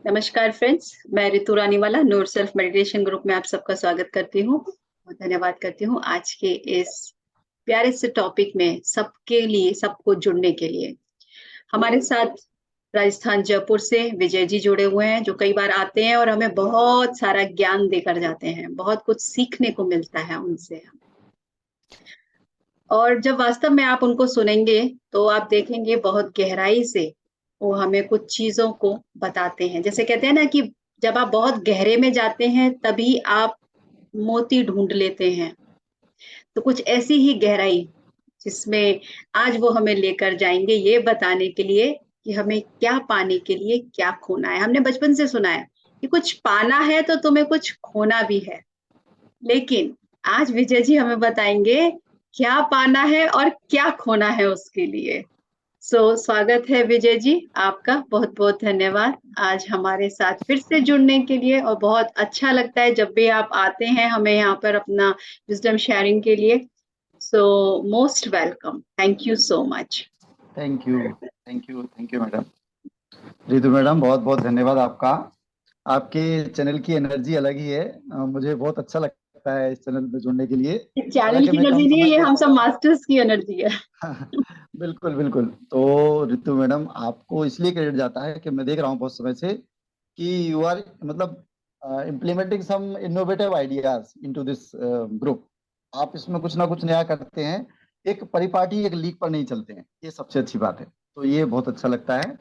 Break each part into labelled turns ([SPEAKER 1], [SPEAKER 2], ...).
[SPEAKER 1] नमस्कार फ्रेंड्स, मैं रितु रानीवाला नूर self meditation group में आप सबका स्वागत करती हूँ और धन्यवाद करती हूँ आज के इस प्यारे से टॉपिक में सबके लिए सबको जुड़ने के लिए। हमारे साथ राजस्थान जयपुर से विजय जी जुड़े हुए हैं जो कई बार आते हैं और हमें बहुत सारा ज्ञान देकर जाते हैं, बहुत कुछ सीखने को मिलता है उनसे। और जब वास्तव में आप उनको सुनेंगे तो आप देखेंगे बहुत गहराई से वो हमें कुछ चीजों को बताते हैं। जैसे कहते हैं ना कि जब आप बहुत गहरे में जाते हैं तभी आप मोती ढूंढ लेते हैं। तो कुछ ऐसी ही गहराई जिसमें आज वो हमें लेकर जाएंगे ये बताने के लिए कि हमें क्या पाने के लिए क्या खोना है। हमने बचपन से सुना है कि कुछ पाना है तो तुम्हें कुछ खोना भी है, लेकिन आज विजय जी हमें बताएंगे क्या पाना है और क्या खोना है उसके लिए। स्वागत है विजय जी आपका, बहुत बहुत धन्यवाद आज हमारे साथ फिर से जुड़ने के लिए। और बहुत अच्छा लगता है जब भी आप आते हैं हमें यहाँ पर अपना विजडम शेयरिंग के लिए। Most welcome, thank you so much.
[SPEAKER 2] Thank you madam. Ritu madam, बहुत बहुत धन्यवाद आपका। आपके चैनल की एनर्जी अलग ही है। मुझे बहुत अच्छा लगता है इस चैनल में जुड़ने के लिए।
[SPEAKER 1] चैनल
[SPEAKER 2] हालांकि
[SPEAKER 1] की
[SPEAKER 2] मैं कम
[SPEAKER 1] एनर्जी नहीं है,
[SPEAKER 2] समय
[SPEAKER 1] ये
[SPEAKER 2] दे
[SPEAKER 1] हम सब
[SPEAKER 2] पाता
[SPEAKER 1] मास्टर्स की एनर्जी है।
[SPEAKER 2] हूँ। बिल्कुल बिल्कुल। तो रितु मैडम, आपको इसलिए क्रेडिट जाता है कि मैं देख रहा हूँ बहुत समय से कि यू आर मतलब implementing some innovative ideas into this group. आप इसमें कुछ ना कुछ नया करते हैं। एक परिपाटी, एक लीक पर नहीं चलते हैं, ये सबसे अच्छी बात है। तो ये बहुत अच्छा लगता है।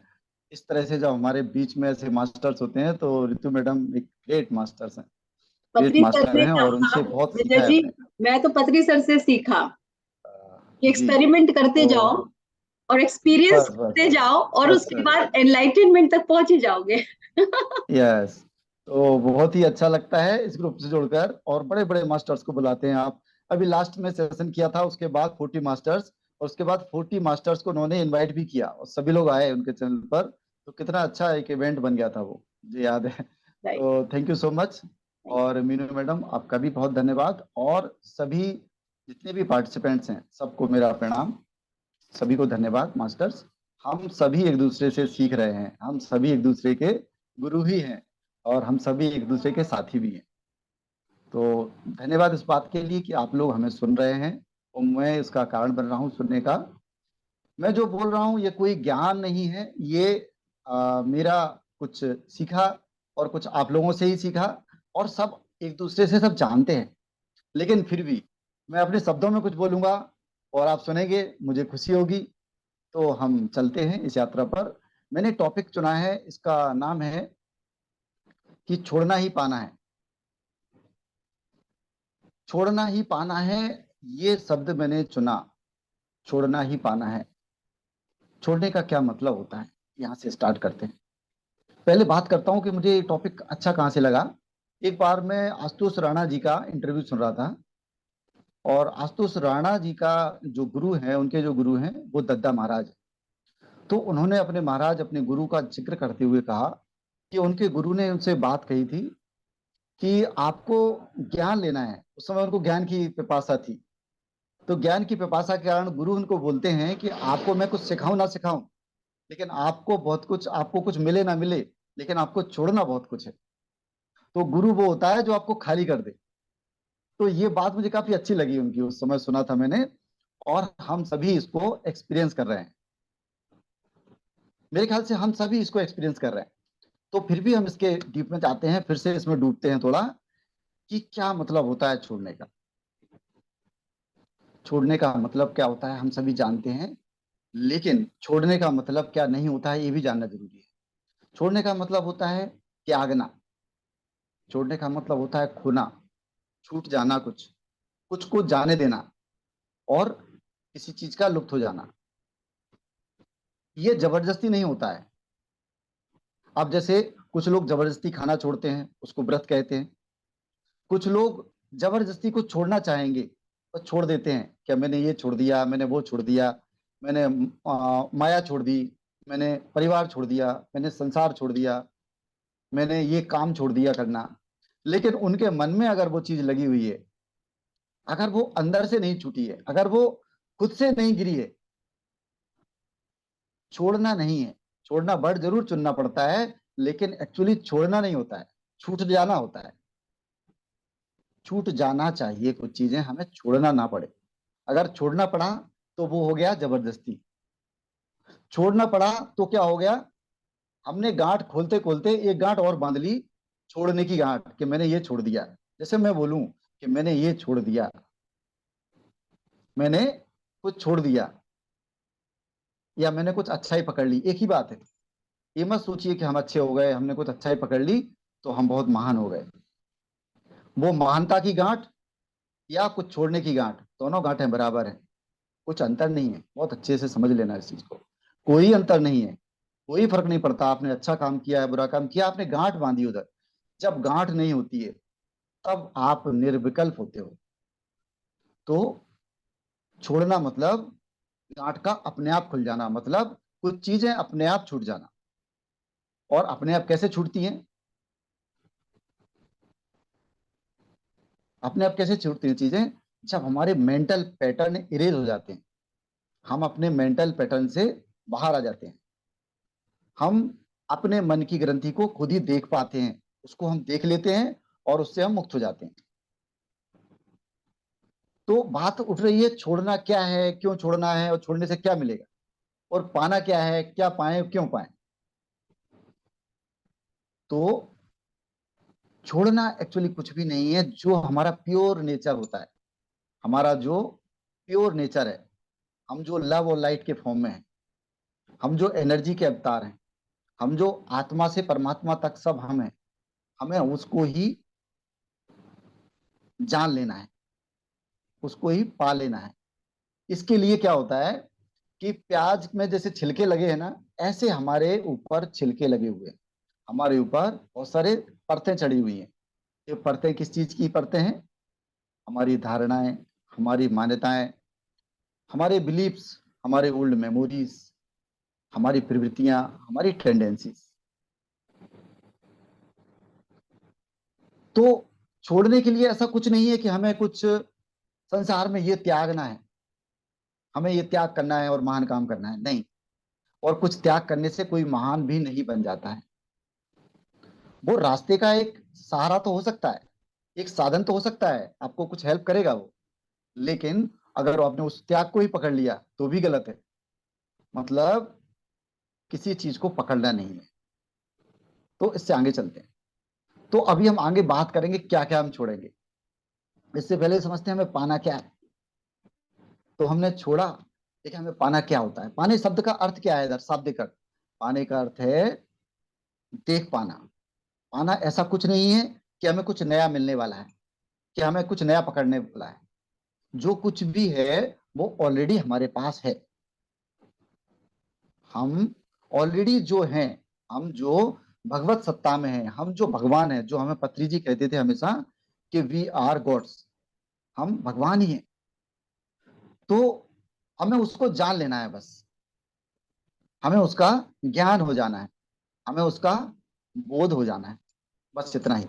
[SPEAKER 2] इस तरह से जब हमारे बीच में ऐसे मास्टर्स होते हैं तो रितु मैडम एक ग्रेट मास्टर्स हैं, ग्रेट
[SPEAKER 1] पत्री सर
[SPEAKER 2] मास्टर
[SPEAKER 1] ने
[SPEAKER 2] हैं, और
[SPEAKER 1] कहा,
[SPEAKER 2] उनसे बहुत
[SPEAKER 1] विजय
[SPEAKER 2] सीखा है
[SPEAKER 1] जी
[SPEAKER 2] हमने।
[SPEAKER 1] मैं तो पत्री सर से सीखा कि
[SPEAKER 2] जी।
[SPEAKER 1] एक्सपेरिमेंट करते
[SPEAKER 2] तो
[SPEAKER 1] जाओ और एक्सपीरियंस
[SPEAKER 2] बस बस
[SPEAKER 1] करते जाओ और
[SPEAKER 2] बस
[SPEAKER 1] उसके
[SPEAKER 2] बस।
[SPEAKER 1] बाद एनलाइटनमेंट तक पहुंच ही जाओगे।
[SPEAKER 2] यस। तो बहुत ही अच्छा लगता है इस ग्रुप से जुड़कर, और बड़े बड़े मास्टर्स को बुलाते हैं आप। अभी लास्ट में सेशन किया था, उसके बाद 40 मास्टर्स, और उसके बाद 40 मास्टर्स को उन्होंने इनवाइट भी किया और सभी लोग आए उनके चैनल पर। तो कितना अच्छा एक इवेंट बन गया था वो, मुझे याद है।
[SPEAKER 1] राइट।
[SPEAKER 2] तो थैंक यू सो मच। और मीनू मैडम, आपका भी बहुत धन्यवाद, और सभी जितने भी पार्टिसिपेंट्स हैं सबको मेरा प्रणाम। सभी को धन्यवाद मास्टर्स। हम सभी एक दूसरे से सीख रहे हैं, हम सभी एक दूसरे के गुरु ही हैं, और हम सभी एक दूसरे के साथी भी हैं। तो धन्यवाद इस बात के लिए कि आप लोग हमें सुन रहे हैं, और मैं इसका कारण बन रहा हूँ सुनने का। मैं जो बोल रहा हूँ ये कोई ज्ञान नहीं है, ये मेरा कुछ सीखा, और कुछ आप लोगों से ही सीखा, और सब एक दूसरे से सब जानते हैं। लेकिन फिर भी मैं अपने शब्दों में कुछ बोलूंगा और आप सुनेंगे, मुझे खुशी होगी। तो हम चलते हैं इस यात्रा पर। मैंने टॉपिक चुना है, इसका नाम है कि छोड़ना ही पाना है। छोड़ना ही पाना है, ये शब्द मैंने चुना। छोड़ना ही पाना है। छोड़ने का क्या मतलब होता है, यहाँ से स्टार्ट करते हैं। पहले बात करता हूँ कि मुझे ये टॉपिक अच्छा कहाँ से लगा। एक बार मैं आशुतोष राणा जी का इंटरव्यू सुन रहा था, और आशुतोष राणा जी का जो गुरु हैं, उनके जो गुरु हैं वो दद्दा महाराज हैं। तो उन्होंने अपने महाराज, अपने गुरु का जिक्र करते हुए कहा कि उनके गुरु ने उनसे बात कही थी कि आपको ज्ञान लेना है। उस समय उनको ज्ञान की पिपासा थी। तो ज्ञान की पिपासा के कारण गुरु उनको बोलते हैं कि आपको मैं कुछ सिखाऊं ना सिखाऊं, लेकिन आपको बहुत कुछ, आपको कुछ मिले ना मिले, लेकिन आपको छोड़ना बहुत कुछ है। तो गुरु वो होता है जो आपको खाली कर दे। तो ये बात मुझे काफी अच्छी लगी उनकी, उस समय सुना था मैंने, और हम सभी इसको एक्सपीरियंस कर रहे हैं। मेरे ख्याल से हम सभी इसको एक्सपीरियंस कर रहे हैं। तो फिर भी हम इसके डीप में जाते हैं, फिर से इसमें डूबते हैं थोड़ा, कि क्या मतलब होता है छोड़ने का। छोड़ने का मतलब क्या होता है हम सभी जानते हैं, लेकिन छोड़ने का मतलब क्या नहीं होता है ये भी जानना जरूरी है। छोड़ने का मतलब होता है त्यागना। छोड़ने का मतलब होता है खोना, छूट जाना, कुछ कुछ को जाने देना, और किसी चीज का लुप्त हो जाना। ये जबरदस्ती नहीं होता है। अब जैसे कुछ लोग जबरदस्ती खाना छोड़ते हैं, उसको व्रत कहते हैं। कुछ लोग जबरदस्ती को छोड़ना चाहेंगे और छोड़ देते हैं, क्या मैंने ये छोड़ दिया, मैंने वो छोड़ दिया, मैंने माया छोड़ दी, मैंने परिवार छोड़ दिया, मैंने संसार छोड़ दिया, मैंने ये काम छोड़ दिया करना। लेकिन उनके मन में अगर वो चीज लगी हुई है, अगर वो अंदर से नहीं छूटी है, अगर वो खुद से नहीं गिरी है, छोड़ना नहीं है। छोड़ना वर्ड जरूर चुनना पड़ता है, लेकिन एक्चुअली छोड़ना नहीं होता है, छूट जाना होता है। छूट जाना चाहिए, कुछ चीजें हमें छोड़ना ना पड़े। अगर छोड़ना पड़ा तो वो हो गया जबरदस्ती। छोड़ना पड़ा तो क्या हो गया, हमने गांठ खोलते खोलते एक गांठ और बांध ली, छोड़ने की गांठ, कि मैंने ये छोड़ दिया। जैसे मैं बोलूं कि मैंने ये छोड़ दिया, मैंने कुछ छोड़ दिया, या मैंने कुछ अच्छा ही पकड़ ली, एक ही बात है। ये मत सोचिए कि हम अच्छे हो गए, हमने कुछ अच्छा ही पकड़ ली तो हम बहुत महान हो गए। वो महानता की गांठ या कुछ छोड़ने की गांठ, दोनों गांठें बराबर हैं। कुछ अंतर नहीं है, बहुत अच्छे से समझ लेना इस चीज को। कोई अंतर नहीं है, कोई फर्क नहीं पड़ता आपने अच्छा काम किया है बुरा काम किया, आपने गांठ बांधी उधर। जब गांठ नहीं होती है तब आप निर्विकल्प होते हो। तो छोड़ना मतलब गांठ का अपने आप खुल जाना, मतलब कुछ चीजें अपने आप छूट जाना। और अपने आप कैसे छूटती हैं, अपने आप कैसे छूटती हैं चीजें, जब हमारे मेंटल पैटर्न इरेज हो जाते हैं, हम अपने मेंटल पैटर्न से बाहर आ जाते हैं, हम अपने मन की ग्रंथि को खुद ही देख पाते हैं, उसको हम देख लेते हैं और उससे हम मुक्त हो जाते हैं। तो बात उठ रही है, छोड़ना क्या है, क्यों छोड़ना है, और छोड़ने से क्या मिलेगा, और पाना क्या है, क्या पाए, क्यों पाए। तो छोड़ना एक्चुअली कुछ भी नहीं है, जो हमारा प्योर नेचर होता है, हमारा जो प्योर नेचर है, हम जो लव और लाइट के फॉर्म में हैं, हम जो एनर्जी के अवतार हैं, हम जो आत्मा से परमात्मा तक सब हम हैं, हमें उसको ही जान लेना है, उसको ही पा लेना है। इसके लिए क्या होता है कि प्याज में जैसे छिलके लगे हैं ना, ऐसे हमारे ऊपर छिलके लगे हुए हैं, हमारे ऊपर बहुत सारे परतें चढ़ी हुई हैं। ये परतें किस चीज की परतें हैं, हमारी धारणाएं, हमारी मान्यताएं, हमारे बिलीव्स, हमारे ओल्ड मेमोरीज, हमारी प्रवृत्तियां, हमारी टेंडेंसीज। तो छोड़ने के लिए ऐसा कुछ नहीं है कि हमें कुछ संसार में ये त्यागना है, हमें ये त्याग करना है और महान काम करना है, नहीं। और कुछ त्याग करने से कोई महान भी नहीं बन जाता है। वो रास्ते का एक सहारा तो हो सकता है, एक साधन तो हो सकता है, आपको कुछ हेल्प करेगा वो। लेकिन अगर आपने उस त्याग को ही पकड़ लिया तो भी गलत है। मतलब किसी चीज को पकड़ना नहीं है। तो इससे आगे चलते हैं। तो अभी हम आगे बात करेंगे क्या क्या हम छोड़ेंगे। इससे पहले समझते हैं हमें पाना क्या है। तो हमने छोड़ा, देखिए हमें पाना क्या होता है। पाने शब्द का अर्थ क्या है, इधर शाब्दिक अर्थ। पाने का अर्थ है देख पाना। पाना ऐसा कुछ नहीं है कि हमें कुछ नया मिलने वाला है, कि हमें कुछ नया पकड़ने वाला है। जो कुछ भी है वो ऑलरेडी हमारे पास है। हम ऑलरेडी जो हैं, हम जो भगवत सत्ता में हैं, हम जो भगवान हैं, जो हमें पत्री जी कहते थे हमेशा कि वी आर गॉड्स, हम भगवान ही हैं। तो हमें उसको जान लेना है बस, हमें उसका ज्ञान हो जाना है, हमें उसका बोध हो जाना है, बस इतना ही।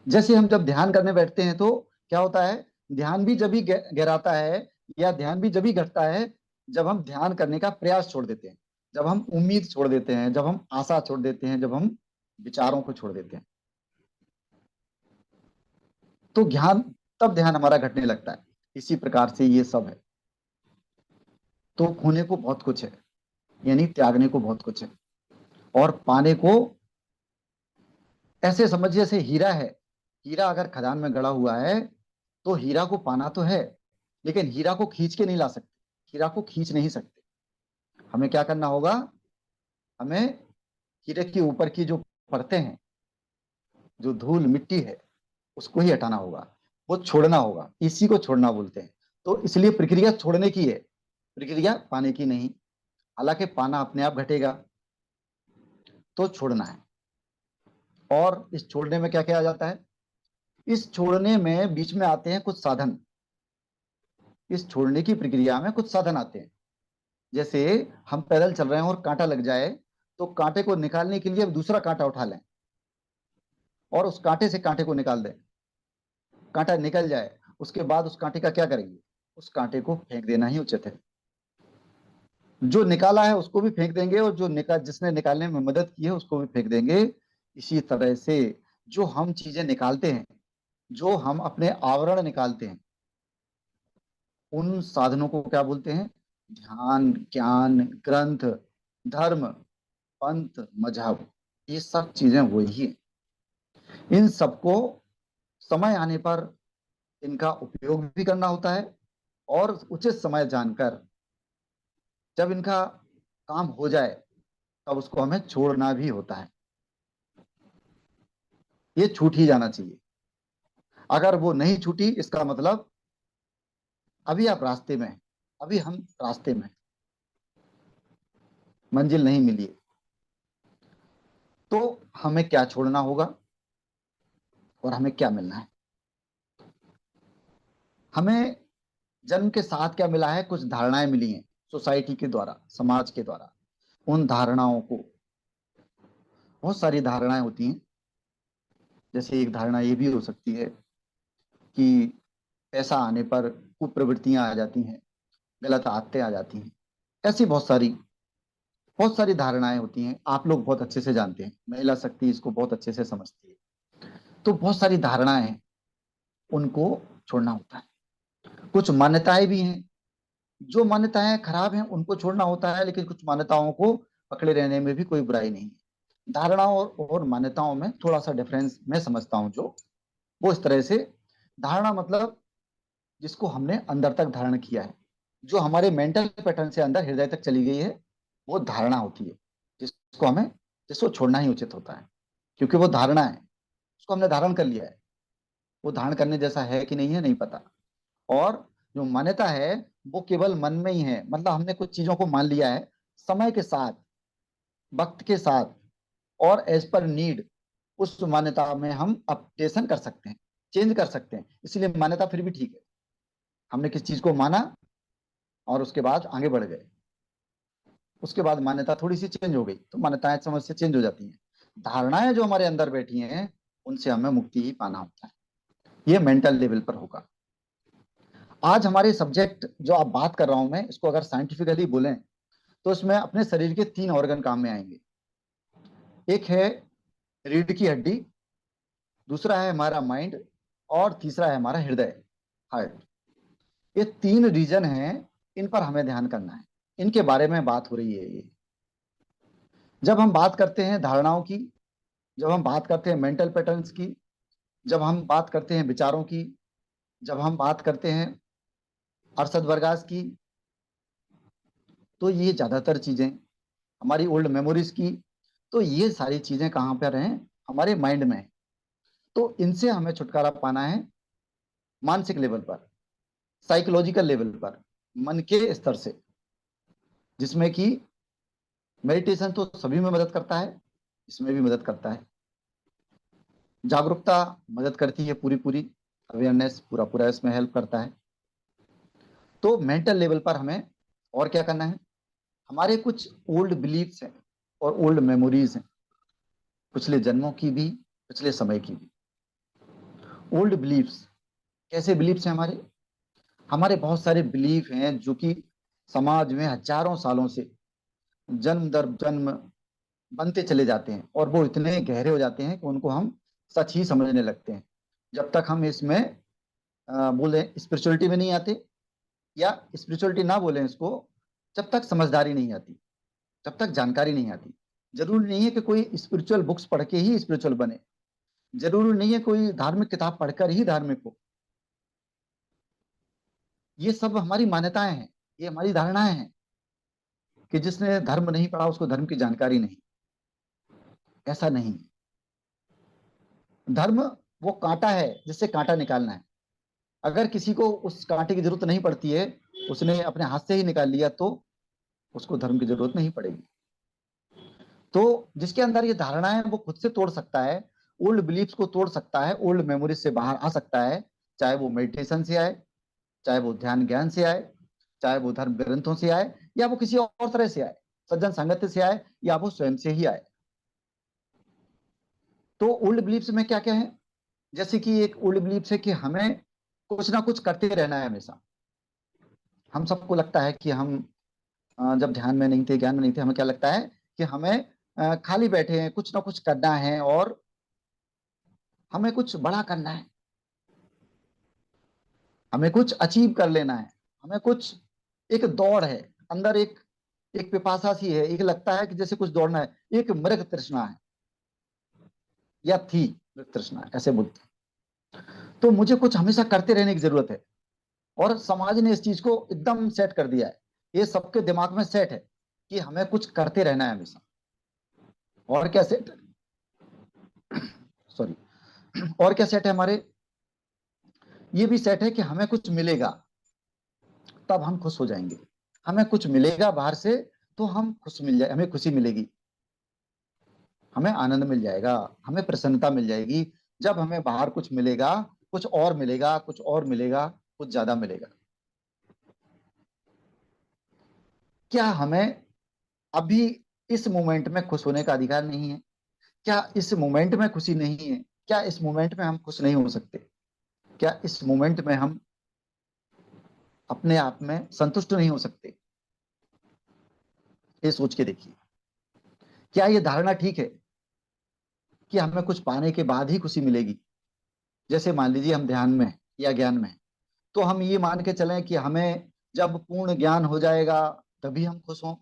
[SPEAKER 2] जैसे हम जब ध्यान करने बैठते हैं तो क्या होता है, ध्यान भी जब भी गहराता है, या ध्यान भी जब भी घटता है जब हम ध्यान करने का प्रयास छोड़ देते हैं, जब हम उम्मीद छोड़ देते हैं, जब हम आशा छोड़ देते हैं, जब हम विचारों को छोड़ देते हैं। तो ध्यान, तब ध्यान हमारा घटने लगता है। इसी प्रकार से ये सब है। तो खोने को बहुत कुछ है, यानी त्यागने को बहुत कुछ है। और पाने को ऐसे समझिए जैसे हीरा है। हीरा अगर खदान में गड़ा हुआ है तो हीरा को पाना तो है, लेकिन हीरा को खींच के नहीं ला सकते, हीरा को खींच नहीं सकते। हमें क्या करना होगा, हमें हीरे के ऊपर की जो परतें हैं, जो धूल मिट्टी है, उसको ही हटाना होगा, वो छोड़ना होगा। इसी को छोड़ना बोलते हैं। तो इसलिए प्रक्रिया छोड़ने की है, प्रक्रिया पाने की नहीं। हालांकि पाना अपने आप घटेगा, तो छोड़ना है। और इस छोड़ने में क्या क्या आ जाता है, इस छोड़ने में बीच में आते हैं कुछ साधन। इस छोड़ने की प्रक्रिया में कुछ साधन आते हैं। जैसे हम पैदल चल रहे हैं और कांटा लग जाए, तो कांटे को निकालने के लिए अब दूसरा कांटा उठा लें और उस कांटे से कांटे को निकाल दें। कांटा निकल जाए, उसके बाद उस कांटे का क्या करेंगे, उस कांटे को फेंक देना ही उचित है। जो निकाला है उसको भी फेंक देंगे, और जो जिसने निकालने में मदद की है उसको भी फेंक देंगे। इसी तरह से जो हम चीजें निकालते हैं, जो हम अपने आवरण निकालते हैं, उन साधनों को क्या बोलते हैं? ध्यान, ज्ञान, ग्रंथ, धर्म, पंथ, मजहब, ये सब चीजें वही हैं। इन सबको समय आने पर इनका उपयोग भी करना होता है, और उचित समय जानकर जब इनका काम हो जाए तब उसको हमें छोड़ना भी होता है। ये छूट ही जाना चाहिए। अगर वो नहीं छूटी, इसका मतलब अभी आप रास्ते में हैं, अभी हम रास्ते में हैं, मंजिल नहीं मिली है। तो हमें क्या छोड़ना होगा और हमें क्या मिलना है? हमें जन्म के साथ क्या मिला है? कुछ धारणाएं मिली हैं सोसाइटी के द्वारा, समाज के द्वारा। उन धारणाओं को, बहुत सारी धारणाएं होती हैं। जैसे एक धारणा ये भी हो सकती है कि पैसा आने पर कुप्रवृत्तियां आ जाती हैं, गलत आदतें आ जाती हैं। ऐसी बहुत सारी धारणाएं होती हैं। आप लोग बहुत अच्छे से जानते हैं, महिला शक्ति इसको बहुत अच्छे से समझती है। तो बहुत सारी धारणाएं हैं, उनको छोड़ना होता है। कुछ मान्यताएं भी हैं, जो मान्यताएं खराब हैं उनको छोड़ना होता है, लेकिन कुछ मान्यताओं को पकड़े रहने में भी कोई बुराई नहीं है। धारणाओं और मान्यताओं में थोड़ा सा डिफरेंस मैं समझता हूँ, जो वो इस तरह से। धारणा मतलब जिसको हमने अंदर तक धारण किया है, जो हमारे मेंटल पैटर्न से अंदर हृदय तक चली गई है, वो धारणा होती है। जिसको हमें जिसको छोड़ना ही उचित होता है, क्योंकि वो धारणा है, उसको हमने धारण कर लिया है। वो धारण करने जैसा है कि नहीं है, नहीं पता। और जो मान्यता है, वो केवल मन में ही है, मतलब हमने कुछ चीजों को मान लिया है। समय के साथ, वक्त के साथ, और एज पर नीड, उस मान्यता में हम अपडेशन कर सकते हैं, चेंज कर सकते हैं। इसलिए मान्यता फिर भी ठीक है। हमने किस चीज को माना और उसके बाद आगे बढ़ गए, उसके बाद मान्यता थोड़ी सी चेंज हो गई तो मान्यताएं समझ से चेंज हो जाती हैं। धारणाएं जो हमारे अंदर बैठी हैं, उनसे हमें मुक्ति ही पाना होता है। ये मेंटल लेवल पर होगा। आज हमारे सब्जेक्ट जो आप बात कर रहा हूं मैं, इसको अगर साइंटिफिकली बोलें तो इसमें अपने शरीर के 3 ऑर्गन काम में आएंगे। एक है रीढ़ की हड्डी, दूसरा है हमारा माइंड, और तीसरा है हमारा हृदय, हार्ट। ये 3 रीजन हैं, इन पर हमें ध्यान करना है। इनके बारे में बात हो रही है ये। जब हम बात करते हैं धारणाओं की, जब हम बात करते हैं मेंटल पैटर्न्स की, जब हम बात करते हैं विचारों की, जब हम बात करते हैं अरशद वर्गास की, तो ये ज्यादातर चीजें हमारी ओल्ड मेमोरीज की, तो ये सारी चीजें कहाँ पर हैं? हमारे माइंड में है। तो इनसे हमें छुटकारा पाना है, मानसिक लेवल पर, साइकोलॉजिकल लेवल पर, मन के स्तर से। जिसमें कि मेडिटेशन तो सभी में मदद करता है, इसमें भी मदद करता है। जागरूकता मदद करती है, पूरी पूरी अवेयरनेस पूरा पूरा इसमें हेल्प करता है। तो मेंटल लेवल पर हमें और क्या करना है? हमारे कुछ ओल्ड बिलीफ्स हैं और ओल्ड मेमोरीज हैं, पिछले जन्मों की भी, पिछले समय की भी। ओल्ड बिलीफ्स, कैसे बिलीफ्स हैं हमारे? हमारे बहुत सारे बिलीफ हैं जो कि समाज में हजारों सालों से, जन्म दर जन्म बनते चले जाते हैं, और वो इतने गहरे हो जाते हैं कि उनको हम सच ही समझने लगते हैं। जब तक हम इसमें बोले स्पिरिचुअलिटी में नहीं आते, या स्पिरिचुअलिटी ना बोले इसको, जब तक समझदारी नहीं आती, जब तक जानकारी नहीं आती। जरूरी नहीं है कि कोई स्पिरिचुअल बुक्स पढ़ के ही स्पिरिचुअल बने, जरूरी नहीं है कोई धार्मिक किताब पढ़कर ही धार्मिक हो। ये सब हमारी मान्यताएं हैं, ये हमारी धारणाएं हैं कि जिसने धर्म नहीं पढ़ा उसको धर्म की जानकारी नहीं। ऐसा नहीं। धर्म वो कांटा है जिससे कांटा निकालना है। अगर किसी को उस कांटे की जरूरत नहीं पड़ती है, उसने अपने हाथ से ही निकाल लिया, तो उसको धर्म की जरूरत नहीं पड़ेगी। तो जिसके अंदर ये धारणा है वो खुद से तोड़ सकता है, ओल्ड बिलीफ्स को तोड़ सकता है, ओल्ड मेमोरीज से बाहर आ सकता है। चाहे वो मेडिटेशन से आए, चाहे वो ध्यान ज्ञान से आए, चाहे वो धर्म ग्रंथों से आए, या वो किसी और तरह से आए, सज्जन संगत से आए, या वो स्वयं से ही आए। तो ओल्ड बिलीफ्स में क्या क्या है? जैसे कि एक ओल्ड बिलीफ है कि हमें कुछ ना कुछ करते रहना है हमेशा। हम सबको लगता है कि हम जब ध्यान में नहीं थे, ज्ञान में नहीं थे, हमें क्या लगता है कि हमें खाली बैठे हैं, कुछ ना कुछ करना है और हमें कुछ बड़ा करना है, हमें कुछ अचीव कर लेना है, हमें कुछ, एक दौड़ है अंदर, एक एक पिपासा सी है, एक लगता है कि जैसे कुछ दौड़ना है, एक मृग तृष्णा है या थी, मृग तृष्णा ऐसे बोलते हैं। तो मुझे कुछ हमेशा करते रहने की जरूरत है, और समाज ने इस चीज को एकदम सेट कर दिया है, ये सबके दिमाग में सेट है कि हमें कुछ करते रहना है हमेशा। और क्या सेट, सॉरी, और क्या सेट है हमारे, ये भी सेट है कि हमें कुछ मिलेगा तब हम खुश हो जाएंगे, हमें कुछ मिलेगा बाहर से तो हम खुश मिल जाए, हमें खुशी मिलेगी, हमें आनंद मिल जाएगा, हमें प्रसन्नता मिल जाएगी जब हमें बाहर कुछ मिलेगा, कुछ और मिलेगा, कुछ और मिलेगा, कुछ ज्यादा मिलेगा। क्या हमें अभी इस मोमेंट में खुश होने का अधिकार नहीं है? क्या इस मोमेंट में खुशी नहीं है? क्या इस मोमेंट में हम खुश नहीं हो सकते? क्या इस मोमेंट में हम अपने आप में संतुष्ट नहीं हो सकते? ये सोच के देखिए, क्या ये धारणा ठीक है कि हमें कुछ पाने के बाद ही खुशी मिलेगी? जैसे मान लीजिए हम ध्यान में हैं या ज्ञान में हैं, तो हम ये मान के चलें कि हमें जब पूर्ण ज्ञान हो जाएगा तभी हम खुश हों,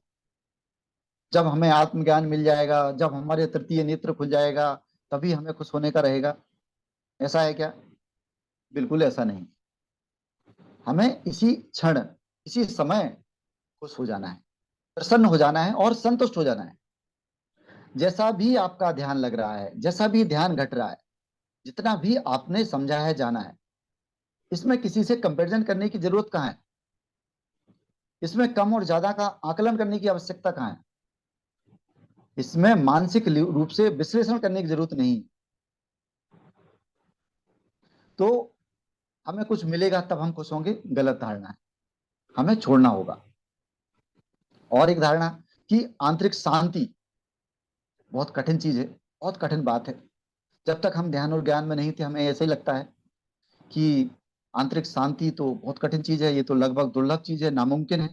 [SPEAKER 2] जब हमें आत्मज्ञान मिल जाएगा, जब हमारे तृतीय नेत्र खुल जाएगा तभी हमें खुश होने का रहेगा। ऐसा है क्या? बिल्कुल ऐसा नहीं। हमें इसी क्षण, इसी समय खुश हो जाना है, प्रसन्न हो जाना है और संतुष्ट हो जाना है। जैसा भी आपका ध्यान लग रहा है, जैसा भी ध्यान घट रहा है, जितना भी आपने समझा है, जाना है, इसमें किसी से कंपैरिजन करने की जरूरत कहाँ है? इसमें कम और ज्यादा का आकलन करने की आवश्यकता कहाँ है? इसमें मानसिक रूप से विश्लेषण करने की जरूरत नहीं। तो हमें कुछ मिलेगा तब हम खुश होंगे, गलत धारणा है, हमें छोड़ना होगा। और एक धारणा कि आंतरिक शांति बहुत कठिन चीज है, बहुत कठिन बात है। जब तक हम ध्यान और ज्ञान में नहीं थे, हमें ऐसे ही लगता है कि आंतरिक शांति तो बहुत कठिन चीज है, ये तो लगभग दुर्लभ चीज है, नामुमकिन है।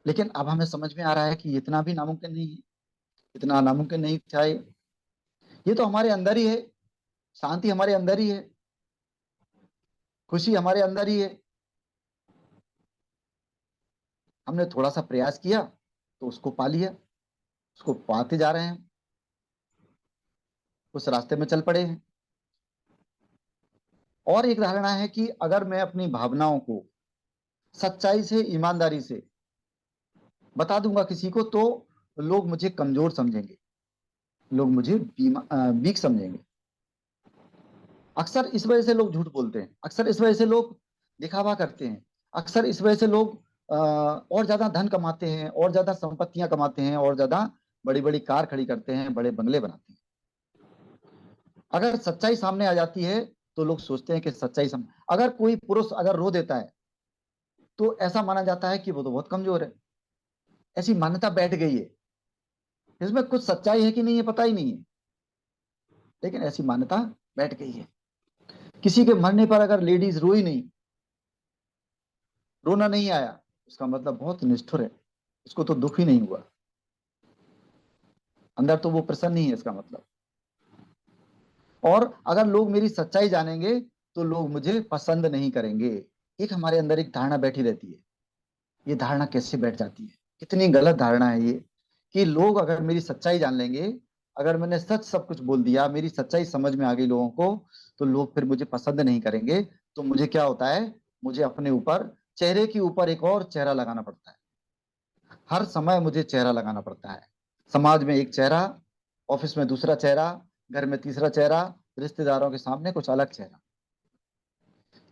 [SPEAKER 2] लेकिन अब हमें समझ में आ रहा है कि इतना भी नामुमकिन नहीं है, इतना नामुमकिन नहीं था ये तो हमारे अंदर ही है, शांति हमारे अंदर ही है, खुशी हमारे अंदर ही है। हमने थोड़ा सा प्रयास किया तो उसको पा लिया, उसको पाते जा रहे हैं, उस रास्ते में चल पड़े हैं। और एक धारणा है कि अगर मैं अपनी भावनाओं को सच्चाई से, ईमानदारी से बता दूंगा किसी को, तो लोग मुझे कमजोर समझेंगे, लोग मुझे वीक समझेंगे। अक्सर इस वजह से लोग झूठ बोलते हैं, अक्सर इस वजह से लोग दिखावा करते हैं, अक्सर इस वजह से लोग और ज्यादा धन कमाते हैं, और ज्यादा संपत्तियां कमाते हैं, और ज्यादा बड़ी बड़ी कार खड़ी करते हैं, बड़े बंगले बनाते हैं। अगर सच्चाई सामने आ जाती है तो लोग सोचते हैं कि सच्चाई अगर कोई पुरुष अगर रो देता है तो ऐसा माना जाता है कि वो तो बहुत कमजोर है। ऐसी मान्यता बैठ गई है, इसमें कुछ सच्चाई है कि नहीं है पता ही नहीं है, लेकिन ऐसी मान्यता बैठ गई है। किसी के मरने पर अगर लेडीज रोई नहीं, रोना नहीं आया, उसका मतलब बहुत निष्ठुर है, उसको तो दुख ही नहीं हुआ, अंदर तो वो प्रसन्न नहीं है, इसका मतलब। और अगर लोग मेरी सच्चाई जानेंगे तो लोग मुझे पसंद नहीं करेंगे। एक हमारे अंदर एक धारणा बैठी रहती है, ये धारणा कैसे बैठ जाती है, कितनी गलत धारणा है ये, कि लोग अगर मेरी सच्चाई जान लेंगे, अगर मैंने सच सब कुछ बोल दिया, मेरी सच्चाई समझ में आ गई लोगों को, तो लोग फिर मुझे पसंद नहीं करेंगे। तो मुझे क्या होता है, मुझे अपने ऊपर, चेहरे के ऊपर एक और चेहरा लगाना पड़ता है, हर समय मुझे चेहरा लगाना पड़ता है। समाज में एक चेहरा, ऑफिस में दूसरा चेहरा, घर में तीसरा चेहरा, रिश्तेदारों के सामने कुछ अलग चेहरा,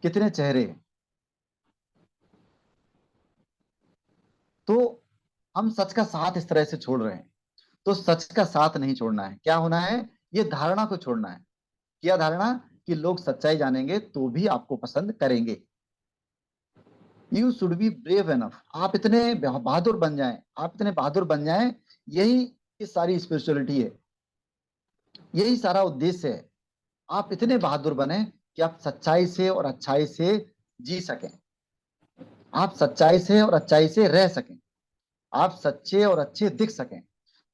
[SPEAKER 2] कितने चेहरे हैं। तो हम सच का साथ इस तरह से छोड़ रहे हैं। तो सच का साथ नहीं छोड़ना है, क्या होना है, ये धारणा को छोड़ना है। क्या धारणा? कि लोग सच्चाई जानेंगे तो भी आपको पसंद करेंगे। You should be brave enough, आप इतने बहादुर बन जाएं, आप इतने बहादुर बन जाएं, यही इस सारी स्पिरिचुअलिटी है, यही सारा उद्देश्य है। आप इतने बहादुर बने कि आप सच्चाई से और अच्छाई से जी सकें। आप सच्चाई से और अच्छाई से रह सकें, आप सच्चे और अच्छे दिख सकें।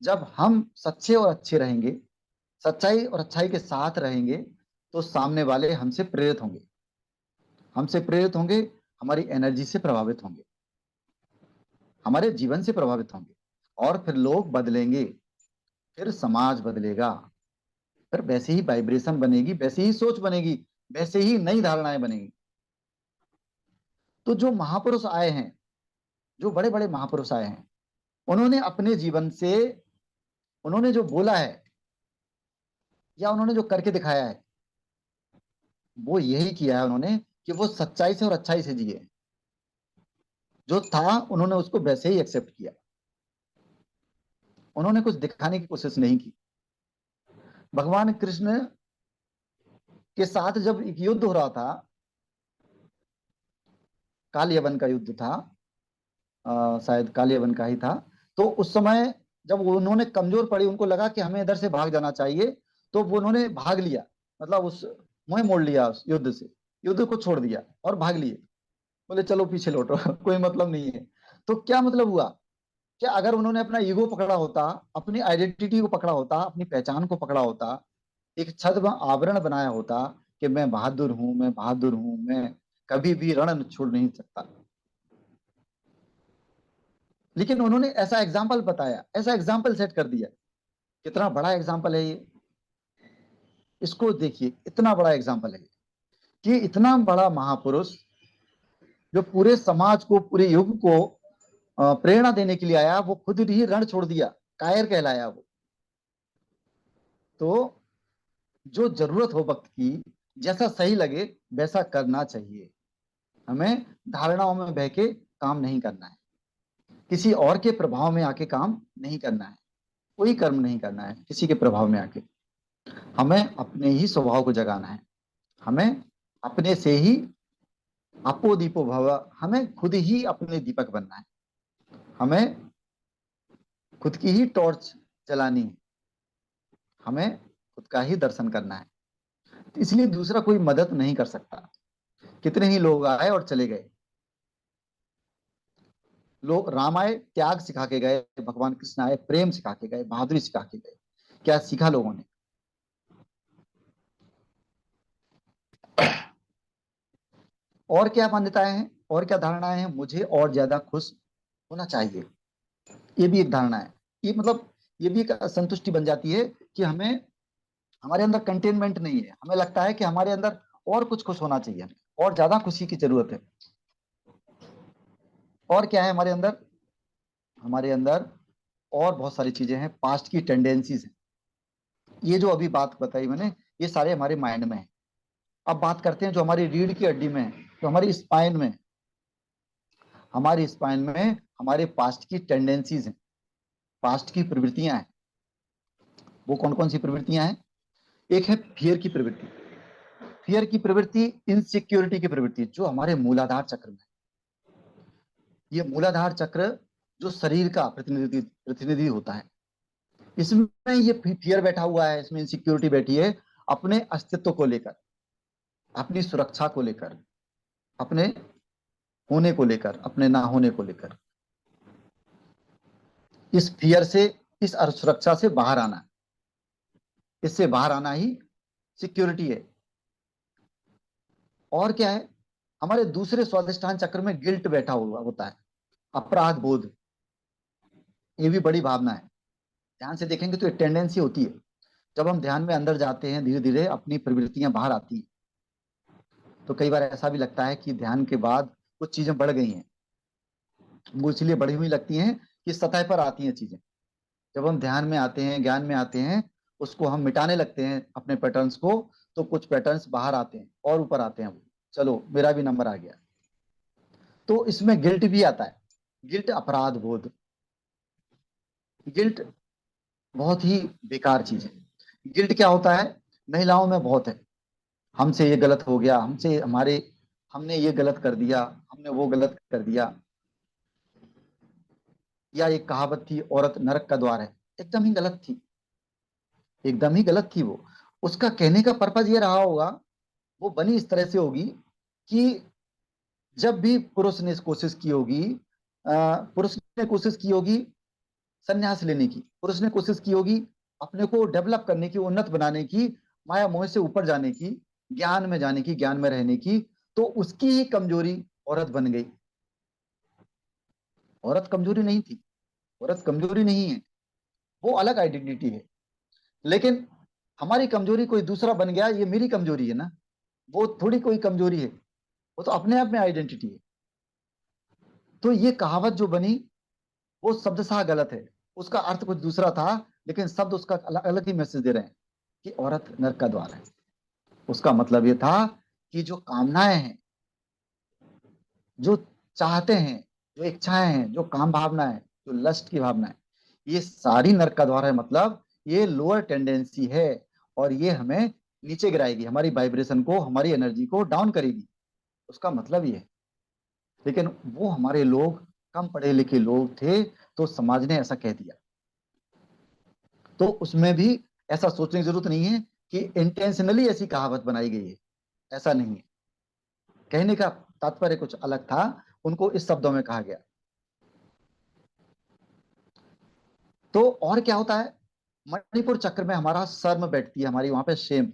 [SPEAKER 2] जब हम सच्चे और अच्छे रहेंगे, सच्चाई और अच्छाई के साथ रहेंगे, तो सामने वाले हमसे प्रेरित होंगे, हमसे प्रेरित होंगे, हमारी एनर्जी से प्रभावित होंगे, हमारे जीवन से प्रभावित होंगे, और फिर लोग बदलेंगे, फिर समाज बदलेगा, फिर वैसे ही वाइब्रेशन बनेगी, वैसे ही सोच बनेगी, वैसे ही नई धारणाएं बनेगी। तो जो महापुरुष आए हैं, जो बड़े बड़े महापुरुष आए हैं, उन्होंने अपने जीवन से, उन्होंने जो बोला है या उन्होंने जो करके दिखाया है, वो यही किया है उन्होंने, कि वो सच्चाई से और अच्छाई से जिए। जो था उन्होंने उसको वैसे ही एक्सेप्ट किया, उन्होंने कुछ दिखाने की कोशिश नहीं की। भगवान कृष्ण के साथ जब एक युद्ध हो रहा था, काल यवन का युद्ध था, शायद काल यवन का ही था। तो उस समय जब वो उन्होंने कमजोर पड़ी, उनको लगा कि हमें इधर से भाग जाना चाहिए, तो वो उन्होंने भाग लिया, मतलब उस मुंह मोड़ लिया उस युद्ध से, युद्ध को छोड़ दिया और भाग लिए। बोले चलो पीछे लौटो कोई मतलब नहीं है। तो क्या मतलब हुआ कि अगर उन्होंने अपना ईगो पकड़ा होता, अपनी आइडेंटिटी को पकड़ा होता, अपनी पहचान को पकड़ा होता, एक छद में आवरण बनाया होता कि मैं बहादुर हूं, मैं बहादुर हूं, मैं कभी भी रण छोड़ नहीं सकता। लेकिन उन्होंने ऐसा एग्जाम्पल बताया, ऐसा एग्जाम्पल सेट कर दिया। कितना बड़ा एग्जाम्पल है ये, इसको देखिए, इतना बड़ा एग्जाम्पल है कि इतना बड़ा महापुरुष जो पूरे समाज को, पूरे युग को प्रेरणा देने के लिए आया, वो खुद ही रण छोड़ दिया, कायर कहलाया वो। तो जो जरूरत हो वक्त की, जैसा सही लगे वैसा करना चाहिए। हमें धारणाओं में बह के काम नहीं करना है, किसी और के प्रभाव में आके काम नहीं करना है, कोई कर्म नहीं करना है किसी के प्रभाव में आके। हमें अपने ही स्वभाव को जगाना है, हमें अपने से ही अपो दीपो भव, हमें खुद ही अपने दीपक बनना है, हमें खुद की ही टॉर्च जलानी है, हमें खुद का ही दर्शन करना है। तो इसलिए दूसरा कोई मदद नहीं कर सकता। कितने ही लोग आए और चले गए, लोग, राम आए त्याग सिखा के गए, भगवान कृष्ण आए प्रेम सिखा के गए, बहादुरी सिखा के गए। क्या सीखा लोगों ने? और क्या मान्यताएं हैं, और क्या धारणाएं हैं? मुझे और ज्यादा खुश होना चाहिए, ये भी एक धारणा है। ये मतलब ये भी एक संतुष्टि बन जाती है कि हमें, हमारे अंदर कंटेनमेंट नहीं है, हमें लगता है कि हमारे अंदर और कुछ खुश होना चाहिए, हमें और ज्यादा खुशी की जरूरत है। और क्या है हमारे अंदर? हमारे अंदर और बहुत सारी चीजें हैं, पास्ट की टेंडेंसीज हैं। ये जो अभी बात बताई मैंने, ये सारे हमारे माइंड में है। अब बात करते हैं जो हमारी रीढ़ की हड्डी में है, जो हमारी स्पाइन में है। हमारी स्पाइन में हमारे पास्ट की टेंडेंसीज हैं, पास्ट की प्रवृत्तियां हैं। वो कौन कौन सी प्रवृत्तियां हैं? एक है फियर की प्रवृत्ति। फियर की प्रवृत्ति इनसिक्योरिटी की प्रवृत्ति, जो हमारे मूलाधार चक्र में है। ये मूलाधार चक्र जो शरीर का प्रतिनिधि प्रतिनिधि होता है, इसमें ये फियर बैठा हुआ है, इसमें इनसिक्योरिटी बैठी है, अपने अस्तित्व को लेकर, अपनी सुरक्षा को लेकर, अपने होने को लेकर, अपने ना होने को लेकर। इस फियर से, इस असुरक्षा से बाहर आना, इससे बाहर आना ही सिक्योरिटी है। और क्या है? हमारे दूसरे स्वादिष्टान चक्र में गिल्ट बैठा हुआ होता है, अपराध बोध। ये भी बड़ी भावना है। ध्यान से देखेंगे तो एक टेंडेंसी होती है, जब हम ध्यान में अंदर जाते हैं, धीरे धीरे अपनी प्रवृत्तियां बाहर आती हैं। तो कई बार ऐसा भी लगता है कि ध्यान के बाद कुछ चीजें बढ़ गई हैं, वो इसलिए बढ़ी हुई लगती हैं कि सतह पर आती हैं चीजें। जब हम ध्यान में आते हैं, ज्ञान में आते हैं, उसको हम मिटाने लगते हैं अपने पैटर्न्स को, तो कुछ पैटर्न्स बाहर आते हैं और ऊपर आते हैं वो, चलो मेरा भी नंबर आ गया। तो इसमें गिल्ट भी आता है, गिल्ट, अपराध बोध। गिल्ट बहुत ही बेकार चीज है। गिल्ट क्या होता है? महिलाओं में बहुत है, हमसे ये गलत हो गया, हमसे हमारे, हमने ये गलत कर दिया, हमने वो गलत कर दिया। या एक कहावत थी, औरत नरक का द्वार है, एकदम ही गलत थी, एकदम ही गलत थी वो। उसका कहने का पर्पज ये रहा होगा, वो बनी इस तरह से होगी कि जब भी पुरुष ने कोशिश की होगी, पुरुष ने कोशिश की होगी संन्यास लेने की, पुरुष ने कोशिश की होगी अपने को डेवलप करने की, उन्नत बनाने की, माया मोह से ऊपर जाने की, ज्ञान में जाने की, ज्ञान में रहने की, तो उसकी ही कमजोरी औरत बन गई। औरत कमजोरी नहीं थी, औरत कमजोरी नहीं है, वो अलग आइडेंटिटी है। लेकिन हमारी कमजोरी कोई दूसरा बन गया, ये मेरी कमजोरी है ना, वो थोड़ी कोई कमजोरी है, वो तो अपने आप में आइडेंटिटी है। तो ये कहावत जो बनी वो शब्दशः गलत है, उसका अर्थ कुछ दूसरा था, लेकिन शब्द उसका अलग अलग ही मैसेज दे रहे हैं कि औरत नरक का द्वार है। उसका मतलब ये था कि जो कामनाएं हैं, जो चाहते हैं, जो इच्छाएं हैं, जो काम भावना है, जो लस्ट की भावना है, ये सारी नरक का द्वार है। मतलब ये लोअर टेंडेंसी है, और ये हमें नीचे गिराएगी, हमारी वाइब्रेशन को, हमारी एनर्जी को डाउन करेगी। उसका मतलब ये है। लेकिन वो हमारे लोग कम पढ़े लिखे लोग थे, तो समाज ने ऐसा कह दिया। तो उसमें भी ऐसा सोचने की जरूरत नहीं है कि इंटेंशनली ऐसी कहावत बनाई गई है, ऐसा नहीं है। कहने का तात्पर्य कुछ अलग था, उनको इस शब्दों में कहा गया। तो और क्या होता है, मणिपुर चक्र में हमारा शर्म बैठती है, हमारी वहां पे शेम,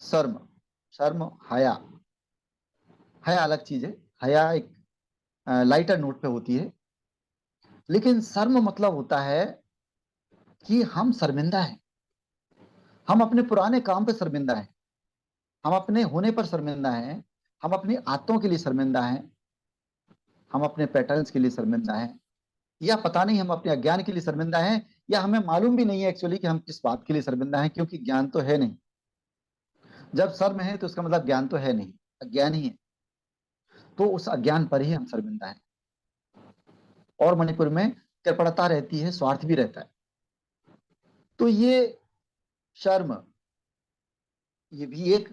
[SPEAKER 2] शर्म, शर्म, हया। हया अलग चीज है, हया एक लाइटर नोट पे होती है, लेकिन शर्म मतलब होता है कि हम शर्मिंदा हैं, हम अपने पुराने काम पे शर्मिंदा हैं, हम अपने होने पर शर्मिंदा हैं, हम अपनी आदतों के लिए शर्मिंदा हैं, हम अपने पैटर्न्स के लिए शर्मिंदा हैं, या पता नहीं हम अपने अज्ञान के लिए शर्मिंदा हैं, या हमें मालूम भी नहीं है एक्चुअली कि हम किस बात के लिए शर्मिंदा हैं, क्योंकि ज्ञान तो है नहीं। जब शर्म है तो उसका मतलब ज्ञान तो है नहीं, अज्ञान ही है। तो उस अज्ञान पर ही हम शर्मिंदा हैं। और मणिपुर में कृपणता रहती है, स्वार्थ भी रहता है। तो ये शर्म, ये भी एक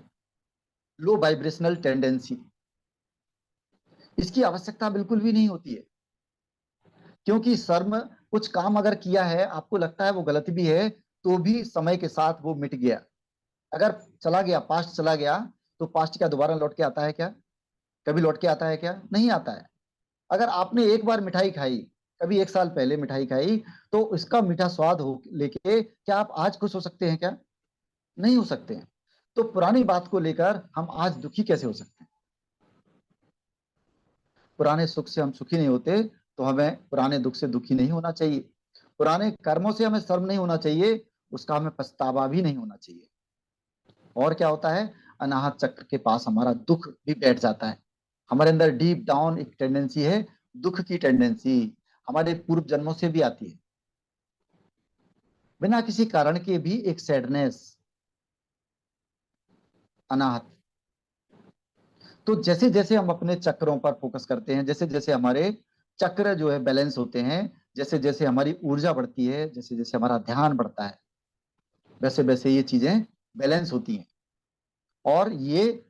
[SPEAKER 2] लो वाइब्रेशनल टेंडेंसी, इसकी आवश्यकता बिल्कुल भी नहीं होती है। क्योंकि शर्म, कुछ काम अगर किया है, आपको लगता है वो गलत भी है, तो भी समय के साथ वो मिट गया। अगर चला गया, पास्ट चला गया, तो पास्ट क्या दोबारा लौट के आता है क्या? कभी लौट के आता है क्या? नहीं आता है। अगर आपने एक बार मिठाई खाई, कभी एक साल पहले मिठाई खाई, तो इसका मीठा स्वाद हो लेके क्या आप आज खुश हो सकते हैं क्या? नहीं हो सकते हैं। तो पुरानी बात को लेकर हम आज दुखी कैसे हो सकते हैं? पुराने सुख से हम सुखी नहीं होते, तो हमें पुराने दुख से दुखी नहीं होना चाहिए। पुराने कर्मों से हमें शर्म नहीं होना चाहिए, उसका हमें पछतावा भी नहीं होना चाहिए। और क्या होता है, अनाहत चक्र के पास हमारा दुख भी बैठ जाता है। हमारे अंदर डीप डाउन एक टेंडेंसी है, दुख की टेंडेंसी, हमारे पूर्व जन्मों से भी आती है, बिना किसी कारण के भी एक सैडनेस, अनाहत। तो जैसे जैसे हम अपने चक्रों पर फोकस करते हैं, जैसे जैसे हमारे चक्र जो है बैलेंस होते हैं, जैसे जैसे हमारी ऊर्जा बढ़ती है, जैसे जैसे हमारा ध्यान बढ़ता है, वैसे वैसे ये चीजें बैलेंस होती हैं। और ये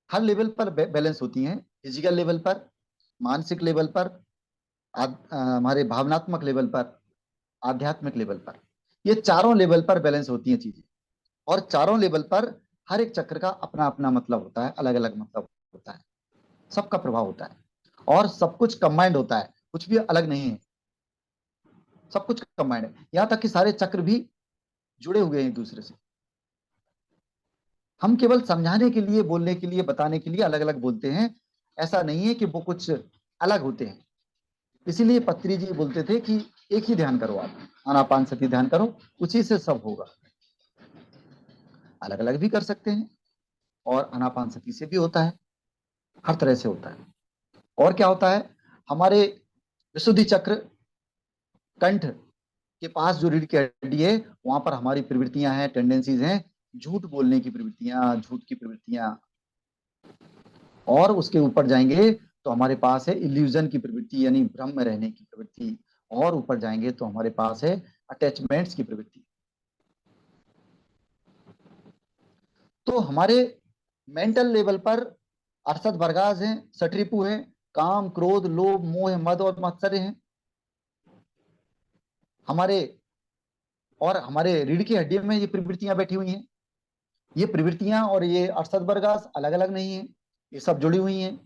[SPEAKER 2] हर लेवल पर बैलेंस होती हैं, फिजिकल लेवल पर, मानसिक लेवल पर, हमारे भावनात्मक लेवल पर, आध्यात्मिक लेवल पर, ये चारों लेवल पर बैलेंस होती हैं चीजें। और चारों लेवल पर हर एक चक्र का अपना अपना मतलब होता है, अलग अलग मतलब होता है, सबका प्रभाव होता है, और सब कुछ कंबाइंड होता है, कुछ भी अलग नहीं है, सब कुछ कंबाइंड है। यहाँ तक कि सारे चक्र भी जुड़े हुए हैं एक दूसरे से। हम केवल समझाने के लिए, बोलने के लिए, बताने के लिए अलग अलग बोलते हैं, ऐसा नहीं है कि वो कुछ अलग होते हैं। इसीलिए पत्री जी बोलते थे कि एक ही ध्यान करो, आप आनापान सती ध्यान करो, उसी से सब होगा। अलग अलग भी कर सकते हैं, और आनापान सती से भी होता है, हर तरह से होता है। और क्या होता है, हमारे विशुद्धि चक्र, कंठ के पास जो रीढ़ की हड्डी है, वहां पर हमारी प्रवृत्तियां हैं, टेंडेंसीज हैं, झूठ बोलने की प्रवृत्तियां, झूठ की प्रवृत्तियां। और उसके ऊपर जाएंगे तो हमारे पास है इल्यूजन की प्रवृत्ति, यानी भ्रम में रहने की प्रवृत्ति। और ऊपर जाएंगे तो हमारे पास है अटैचमेंट्स की प्रवृत्ति। तो हमारे मेंटल लेवल पर अरसद बरगाज हैं, सटरिपू हैं, काम, क्रोध, लोभ, मोह, मद और मत्सर्य हैं हमारे। और हमारे रीढ़ की हड्डी में ये प्रवृत्तियां बैठी हुई हैं। ये प्रवृत्तियां और ये अरसद बरगाज अलग अलग नहीं है, ये सब जुड़ी हुई हैं।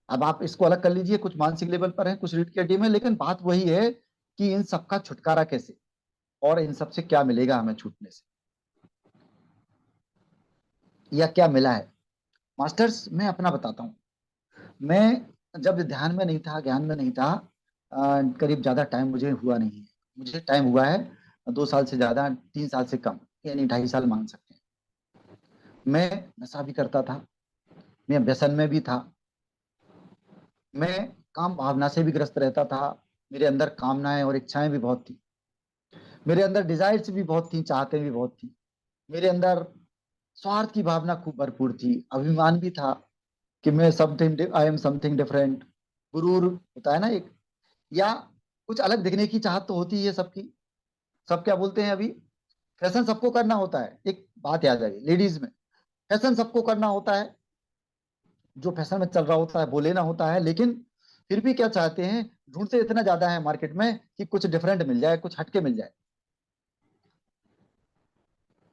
[SPEAKER 2] अब आप इसको अलग कर लीजिए, कुछ मानसिक लेवल पर है, कुछ रीढ़ की हड्डी में, लेकिन बात वही है कि इन सबका छुटकारा कैसे, और इन सब से क्या मिलेगा हमें छूटने से, या क्या मिला है। मास्टर्स मैं अपना बताता हूँ। मैं जब ध्यान में नहीं था, ज्ञान में नहीं था, करीब ज्यादा टाइम मुझे हुआ नहीं है। मुझे टाइम हुआ है 2 साल से ज्यादा, 3 साल से कम, यानी 2.5 साल मान सकते हैं। मैं नशा भी करता था, मैं व्यसन में भी था, मैं काम भावना से भी ग्रस्त रहता था। मेरे अंदर कामनाएं और इच्छाएं भी बहुत थी, मेरे अंदर डिजायर्स भी बहुत थी, चाहते भी बहुत थी। मेरे अंदर स्वार्थ की भावना खूब भरपूर थी, अभिमान भी था कि मैं something, I am something different. गुरूर होता है ना एक, या कुछ अलग दिखने की चाहत तो होती है सबकी। सब क्या बोलते हैं अभी, फैशन सबको करना होता है। एक बात याद आ गई, लेडीज में फैशन सबको करना होता है, जो फैशन में चल रहा होता है वो लेना होता है, लेकिन फिर भी क्या चाहते हैं, ढूंढते इतना ज्यादा है मार्केट में कि कुछ डिफरेंट मिल जाए, कुछ हटके मिल जाए।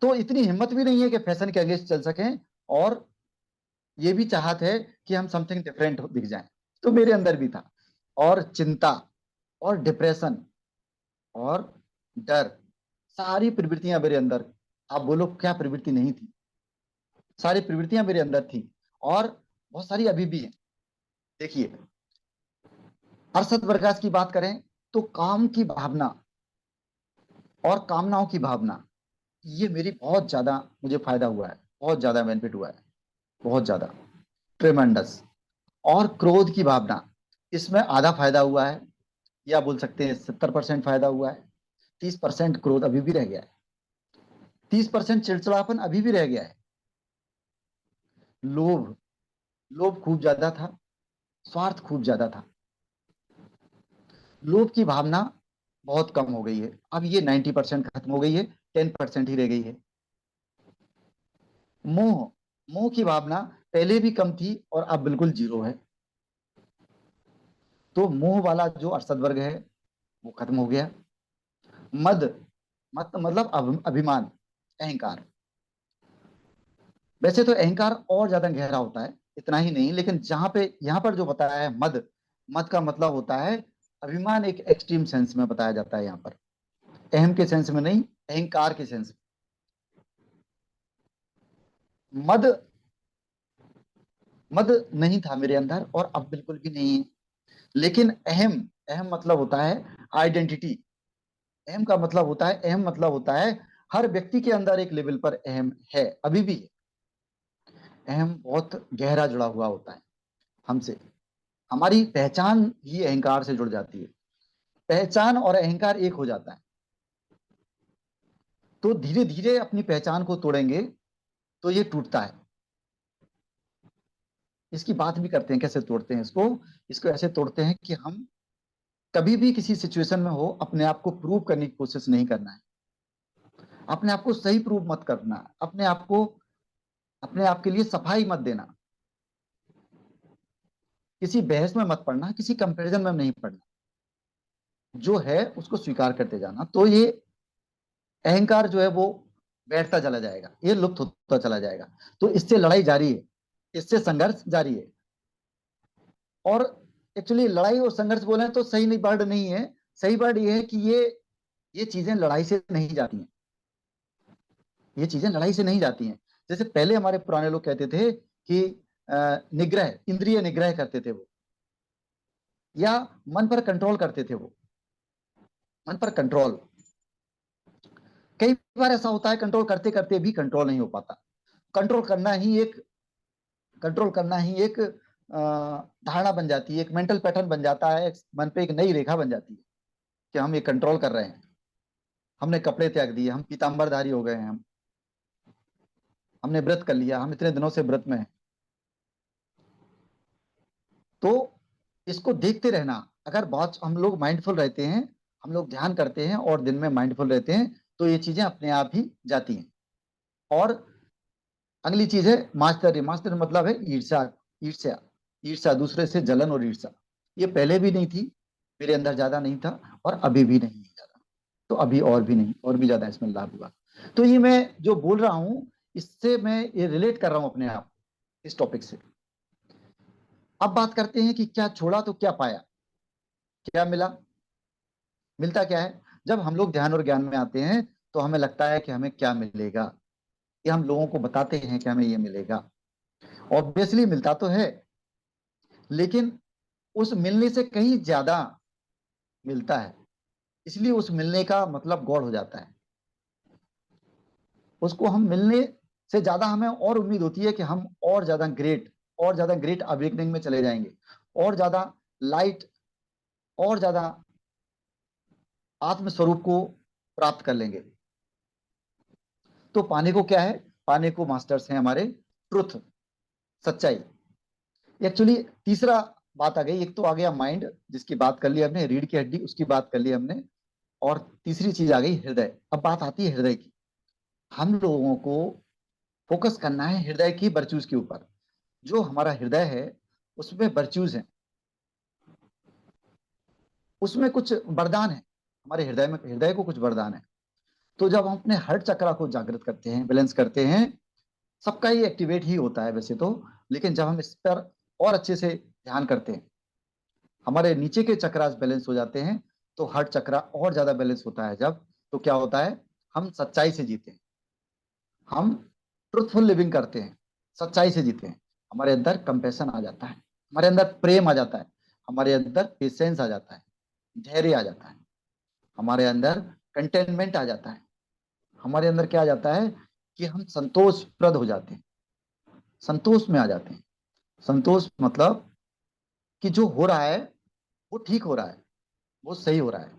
[SPEAKER 2] तो इतनी हिम्मत भी नहीं है कि फैशन के अगेंस्ट चल सकें, और ये भी चाहत है कि हम समथिंग डिफरेंट दिख जाएं। तो मेरे अंदर भी था, और चिंता और डिप्रेशन और डर, सारी प्रवृत्तियां मेरे अंदर। आप बोलो क्या प्रवृत्ति नहीं थी, सारी प्रवृत्तियां मेरे अंदर थी, और बहुत सारी अभी भी है। देखिए, अरशद बरगास की बात करें तो काम की भावना और कामनाओं की भावना, ये मेरी बहुत ज्यादा मुझे फायदा हुआ है, बहुत ज्यादा बेनिफिट हुआ है, बहुत ज्यादा, ट्रेमेंडस। और क्रोध की भावना, इसमें आधा फायदा हुआ है, या बोल सकते हैं 70% फायदा हुआ है। 30% क्रोध अभी भी रह गया है, 30% चिड़चिड़ापन अभी भी रह गया है। लोभ, लोभ खूब ज्यादा था, स्वार्थ खूब ज्यादा था। लोभ की भावना बहुत कम हो गई है, अब ये 90% खत्म हो गई है, 10% ही रह गई है। मोह, मोह की भावना पहले भी कम थी और अब बिल्कुल जीरो है। तो मोह वाला जो अरसद वर्ग है वो खत्म हो गया। मद, मत मतलब अभिमान, अहंकार। वैसे तो अहंकार और ज्यादा गहरा होता है, इतना ही नहीं, लेकिन जहां पे यहाँ पर जो बताया है मद, मद का मतलब होता है अभिमान, एक एक्सट्रीम सेंस में बताया जाता है यहाँ पर, अहम के सेंस में नहीं, अहंकार के सेंस में। मद, मद नहीं था मेरे अंदर और अब बिल्कुल भी नहीं है। लेकिन अहम, अहम मतलब होता है आइडेंटिटी। अहम का मतलब होता है, अहम मतलब होता है हर व्यक्ति के अंदर एक लेवल पर अहम है, अभी भी है। अहम बहुत गहरा जुड़ा हुआ होता है हमसे, हमारी पहचान ही अहंकार से जुड़ जाती है। पहचान और अहंकार एक हो जाता है, तो धीरे धीरे अपनी पहचान को तोड़ेंगे तो ये टूटता है। इसकी बात भी करते हैं कैसे तोड़ते हैं इसको। इसको ऐसे तोड़ते हैं कि हम कभी भी किसी सिचुएशन में हो, अपने आप को प्रूव करने की कोशिश नहीं करना है, अपने आप को सही प्रूव मत करना, अपने आप को, अपने आप के लिए सफाई मत देना, किसी बहस में मत पड़ना, किसी कंपैरिजन में नहीं पड़ना, जो है उसको स्वीकार करते जाना। तो ये अहंकार जो है वो बैठता चला जाएगा, ये लुप्त होता चला जाएगा। तो इससे लड़ाई जारी है, इससे संघर्ष जारी है। और एक्चुअली लड़ाई और संघर्ष बोले तो सही नहीं, वर्ड नहीं है। सही वर्ड ये है कि ये चीजें लड़ाई से नहीं जाती हैं, ये चीजें लड़ाई से नहीं जाती हैं। जैसे पहले हमारे पुराने लोग कहते थे कि निग्रह, इंद्रिय निग्रह करते थे वो, या मन पर कंट्रोल करते थे वो, मन पर कंट्रोल। कई बार ऐसा होता है कंट्रोल करते करते भी कंट्रोल नहीं हो पाता। कंट्रोल करना ही एक, कंट्रोल करना ही एक धारणा बन जाती है, एक मेंटल पैटर्न बन जाता है, मन पे एक नई रेखा बन जाती है कि हम ये कंट्रोल कर रहे हैं। हमने कपड़े त्याग दिए, हम पीताम्बरधारी हो गए हैं, हम, हमने व्रत कर लिया, हम इतने दिनों से व्रत में हैं। तो इसको देखते रहना, अगर बहुत हम लोग माइंडफुल रहते हैं, हम लोग ध्यान करते हैं और दिन में माइंडफुल रहते हैं, तो ये चीजें अपने आप ही जाती हैं। और अगली चीज है मास्टरी। मास्टर मतलब है ईर्ष्या, ईर्ष्या, ईर्ष्या, दूसरे से जलन और ईर्ष्या। ये पहले भी नहीं थी, मेरे अंदर ज्यादा नहीं था, और अभी भी नहीं है ज्यादा। तो अभी और भी नहीं, और भी ज्यादा इसमें लाभ हुआ। तो ये मैं जो बोल रहा हूँ, इससे मैं ये रिलेट कर रहा हूँ अपने आप इस टॉपिक से। अब बात करते हैं कि क्या छोड़ा तो क्या पाया, क्या मिला। मिलता क्या है? जब हम लोग ध्यान और ज्ञान में आते हैं तो हमें लगता है कि हमें क्या मिलेगा, ये हम लोगों को बताते हैं कि हमें ये मिलेगा। ऑब्वियसली मिलता तो है, लेकिन उस मिलने से कहीं ज्यादा मिलता है, इसलिए उस मिलने का मतलब गौड़ हो जाता है। उसको हम मिलने से ज्यादा हमें और उम्मीद होती है कि हम और ज्यादा ग्रेट अवेकनिंग में चले जाएंगे, और ज्यादा लाइट, और ज्यादा आत्म स्वरूप को प्राप्त कर लेंगे। तो पाने को क्या है? पाने को मास्टर्स हैं हमारे ट्रुथ, सच्चाई। एक्चुअली तीसरा बात आ गई, एक तो आ गया माइंड जिसकी बात कर ली हमने, रीढ़ की हड्डी उसकी बात कर ली हमने, और तीसरी चीज आ गई हृदय। अब बात आती है हृदय की। हम लोगों को फोकस करना है हृदय की वर्च्यूज के ऊपर। जो हमारा हृदय है उसमें वर्च्यूज हैं, उसमें कुछ वरदान है। हमारे हृदय में, हृदय को कुछ वरदान है। तो जब हम अपने हर्ट चक्रा को जागृत करते हैं, बैलेंस करते हैं, सबका ही एक्टिवेट ही होता है वैसे तो, लेकिन जब हम इस पर और अच्छे से ध्यान करते हैं, हमारे नीचे के चक्रास बैलेंस हो जाते हैं, तो हर्ट चक्रा और ज्यादा बैलेंस होता है जब। तो क्या होता है? हम सच्चाई से जीते हैं, हम ट्रुथफुल लिविंग करते हैं, सच्चाई से जीते हैं। हमारे अंदर कंपैशन आ जाता है, हमारे अंदर प्रेम आ जाता है, हमारे अंदर पेशेंस आ जाता है, धैर्य आ जाता है, हमारे अंदर कंटेनमेंट आ जाता है, हमारे अंदर क्या आ जाता है कि हम संतोषप्रद हो जाते हैं, संतोष में आ जाते हैं। संतोष मतलब कि जो हो रहा है वो ठीक हो रहा है, वो सही हो रहा है,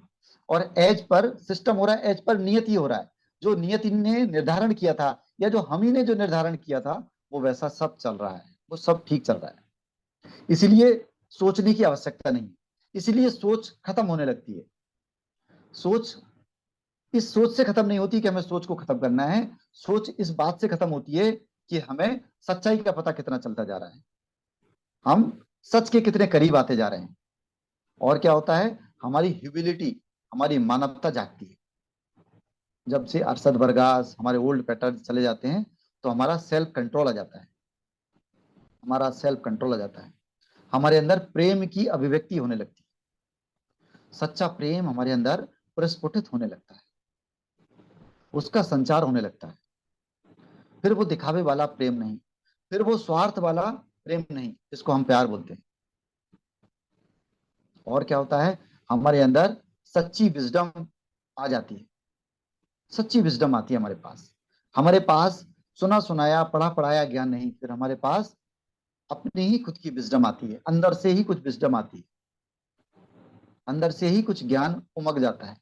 [SPEAKER 2] और एज पर सिस्टम हो रहा है, एज पर नियति हो रहा है। जो नियति ने निर्धारण किया था, या जो हम ही ने जो निर्धारण किया था, वो वैसा सब चल रहा है, वो सब ठीक चल रहा है। इसीलिए सोचने की आवश्यकता नहीं, इसीलिए सोच खत्म होने लगती है। सोच इस सोच से खत्म नहीं होती कि हमें सोच को खत्म करना है। सोच इस बात से खत्म होती है कि हमें सच्चाई का पता कितना चलता जा रहा है, हम सच के कितने करीब आते जा रहे हैं। और क्या होता है? हमारी ह्यूमिलिटी, हमारी मानवता जागती है। जब से अरशद बरगास, हमारे ओल्ड पैटर्न चले जाते हैं, तो हमारा सेल्फ कंट्रोल आ जाता है, हमारा सेल्फ कंट्रोल आ जाता है। हमारे अंदर प्रेम की अभिव्यक्ति होने लगती है, सच्चा प्रेम हमारे अंदर प्रस्फुटित होने लगता है, उसका संचार होने लगता है। फिर वो दिखावे वाला प्रेम नहीं, फिर वो स्वार्थ वाला प्रेम नहीं, जिसको हम प्यार बोलते हैं। और क्या होता है? हमारे अंदर सच्ची विजडम आ जाती है, सच्ची विजडम आती है हमारे पास। हमारे पास सुना सुनाया पढ़ा पढ़ाया ज्ञान नहीं, फिर हमारे पास अपनी ही खुद की विजडम आती है, अंदर से ही कुछ विजडम आती है, अंदर से ही कुछ ज्ञान उमग जाता है।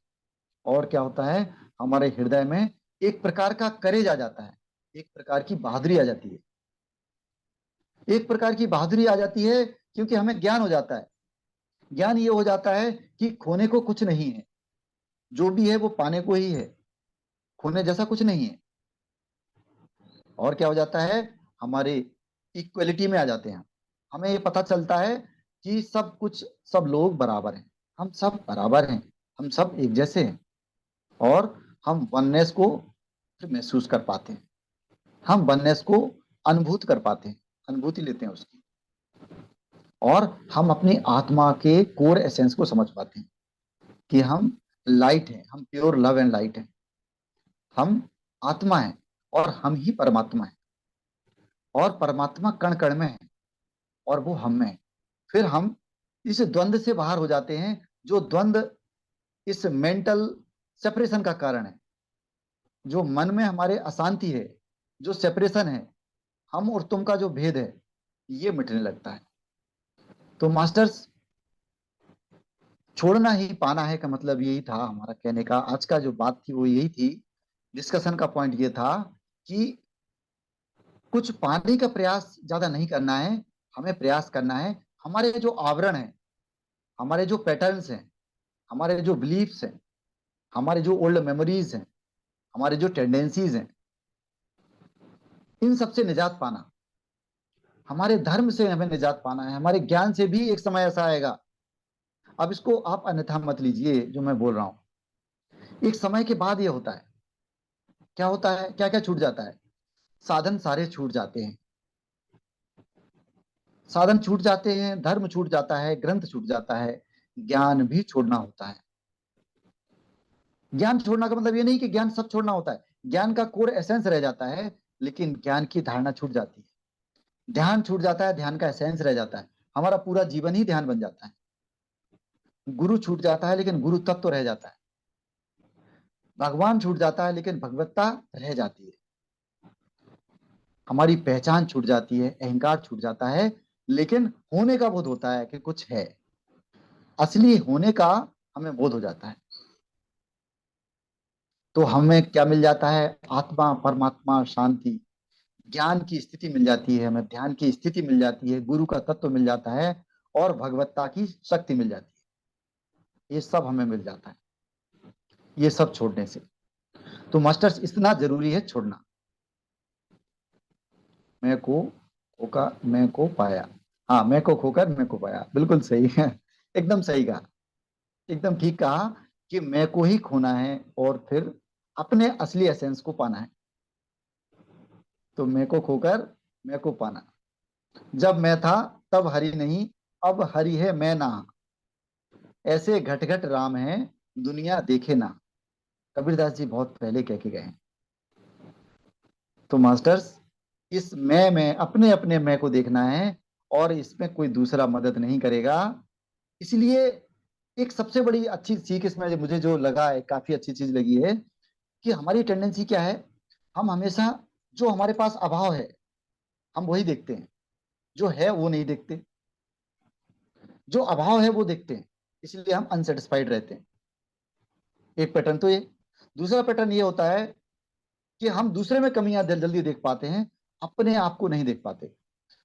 [SPEAKER 2] और क्या होता है? हमारे हृदय में एक प्रकार का करेज आ जाता है, एक प्रकार की बहादुरी आ जाती है, एक प्रकार की बहादुरी आ जाती है, क्योंकि हमें ज्ञान हो जाता है। ज्ञान ये हो जाता है कि खोने को कुछ नहीं है, जो भी है वो पाने को ही है, खोने जैसा कुछ नहीं है। और क्या हो जाता है? हमारे इक्वलिटी में आ जाते हैं। हमें ये पता चलता है कि सब कुछ, सब लोग बराबर हैं, हम सब बराबर हैं, हम सब एक जैसे हैं। और हम वननेस को फिर महसूस कर पाते हैं, हम वननेस को अनुभूत कर पाते हैं, अनुभूति लेते हैं उसकी। और हम अपनी आत्मा के कोर एसेंस को समझ पाते हैं कि हम लाइट हैं, हम प्योर लव एंड लाइट हैं, हम आत्मा हैं, और हम ही परमात्मा हैं। और परमात्मा कण कण में है, और वो हम में है। फिर हम इस द्वंद से बाहर हो जाते हैं, जो द्वंद इस मेंटल सेपरेशन का कारण है। जो मन में हमारे अशांति है, जो सेपरेशन है, हम और तुम का जो भेद है, ये मिटने लगता है। तो मास्टर्स, छोड़ना ही पाना है का मतलब यही था हमारा कहने का। आज का जो बात थी वो यही थी, डिस्कशन का पॉइंट ये था कि कुछ पाने का प्रयास ज्यादा नहीं करना है, हमें प्रयास करना है हमारे जो आवरण है, हमारे जो पैटर्न्स हैं, हमारे जो बिलीफ्स हैं, हमारे जो ओल्ड मेमोरीज हैं, हमारे जो टेंडेंसीज हैं, इन सब से निजात पाना, हमारे धर्म से हमें निजात पाना है। हमारे ज्ञान से भी एक समय ऐसा आएगा, अब इसको आप अन्यथा मत लीजिए जो मैं बोल रहा हूं। एक समय के बाद ये होता है, क्या होता है, क्या क्या छूट जाता है? साधन सारे छूट जाते हैं, साधन छूट जाते हैं, धर्म छूट जाता है, ग्रंथ छूट जाता है, ज्ञान भी छोड़ना होता है। ज्ञान छोड़ना का मतलब ये नहीं कि ज्ञान सब छोड़ना होता है, ज्ञान का कोर एसेंस रह जाता है, लेकिन ज्ञान की धारणा छूट जाती है। ध्यान छूट जाता है, ध्यान का एसेंस रह जाता है, हमारा पूरा जीवन ही ध्यान बन जाता है। गुरु छूट जाता है, लेकिन गुरु तत्व रह जाता है। भगवान छूट जाता है, लेकिन भगवत्ता रह जाती है। हमारी पहचान छूट जाती है, अहंकार छूट जाता है, लेकिन होने का बोध होता है कि कुछ है। असली होने का हमें बोध हो जाता है। तो हमें क्या मिल जाता है? आत्मा, परमात्मा, शांति, ज्ञान की स्थिति मिल जाती है, हमें ध्यान की स्थिति मिल जाती है, गुरु का तत्व मिल जाता है, और भगवत्ता की शक्ति मिल जाती है। ये सब हमें मिल जाता है, ये सब छोड़ने से। तो मास्टर्स, इतना जरूरी है छोड़ना। मैं को खोका मैं को पाया। हाँ, मैं को खोकर मैं को पाया, बिल्कुल सही है। एकदम सही कहा, एकदम ठीक कहा कि मैं को ही खोना है और फिर अपने असली एसेंस को पाना है। तो मैं को खोकर मैं को पाना। जब मैं था तब हरि नहीं, अब हरि है मैं ना। ऐसे घट घट राम है, दुनिया देखे ना। कबीरदास जी बहुत पहले कह के गए हैं। तो मास्टर्स, इस मैं में अपने अपने मैं को देखना है, और इसमें कोई दूसरा मदद नहीं करेगा। इसलिए एक सबसे बड़ी अच्छी सीख इसमें मुझे जो लगा है, काफी अच्छी चीज लगी है, कि हमारी टेंडेंसी क्या है, हम हमेशा जो हमारे पास अभाव है हम वही देखते हैं, जो है वो नहीं देखते। जो अभाव है वो देखते हैं, इसलिए हम अनसेटिस्फाइड रहते हैं। एक पैटर्न तो ये। दूसरा पैटर्न ये होता है कि हम दूसरे में कमियां जल्दी देख पाते हैं, अपने आप को नहीं देख पाते।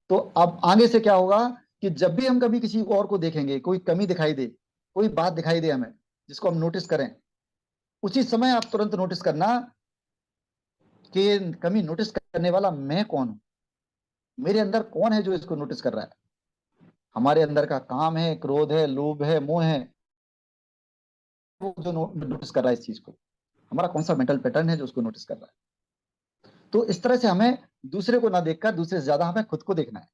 [SPEAKER 2] तो अब आगे से क्या होगा कि जब भी हम कभी किसी और को देखेंगे, कोई कमी दिखाई दे, कोई बात दिखाई दे हमें जिसको हम नोटिस करें, उसी समय आप तुरंत नोटिस करना कि ये कमी नोटिस करने वाला मैं कौन हूं, मेरे अंदर कौन है जो इसको नोटिस कर रहा है। हमारे अंदर का काम है, क्रोध है, लोभ है, मोह है, वो जो नोटिस कर रहा है इस चीज को। हमारा कौन सा मेंटल पैटर्न है जो उसको नोटिस कर रहा है। तो इस तरह से हमें दूसरे को ना देखकर, दूसरे से ज्यादा हमें खुद को देखना है।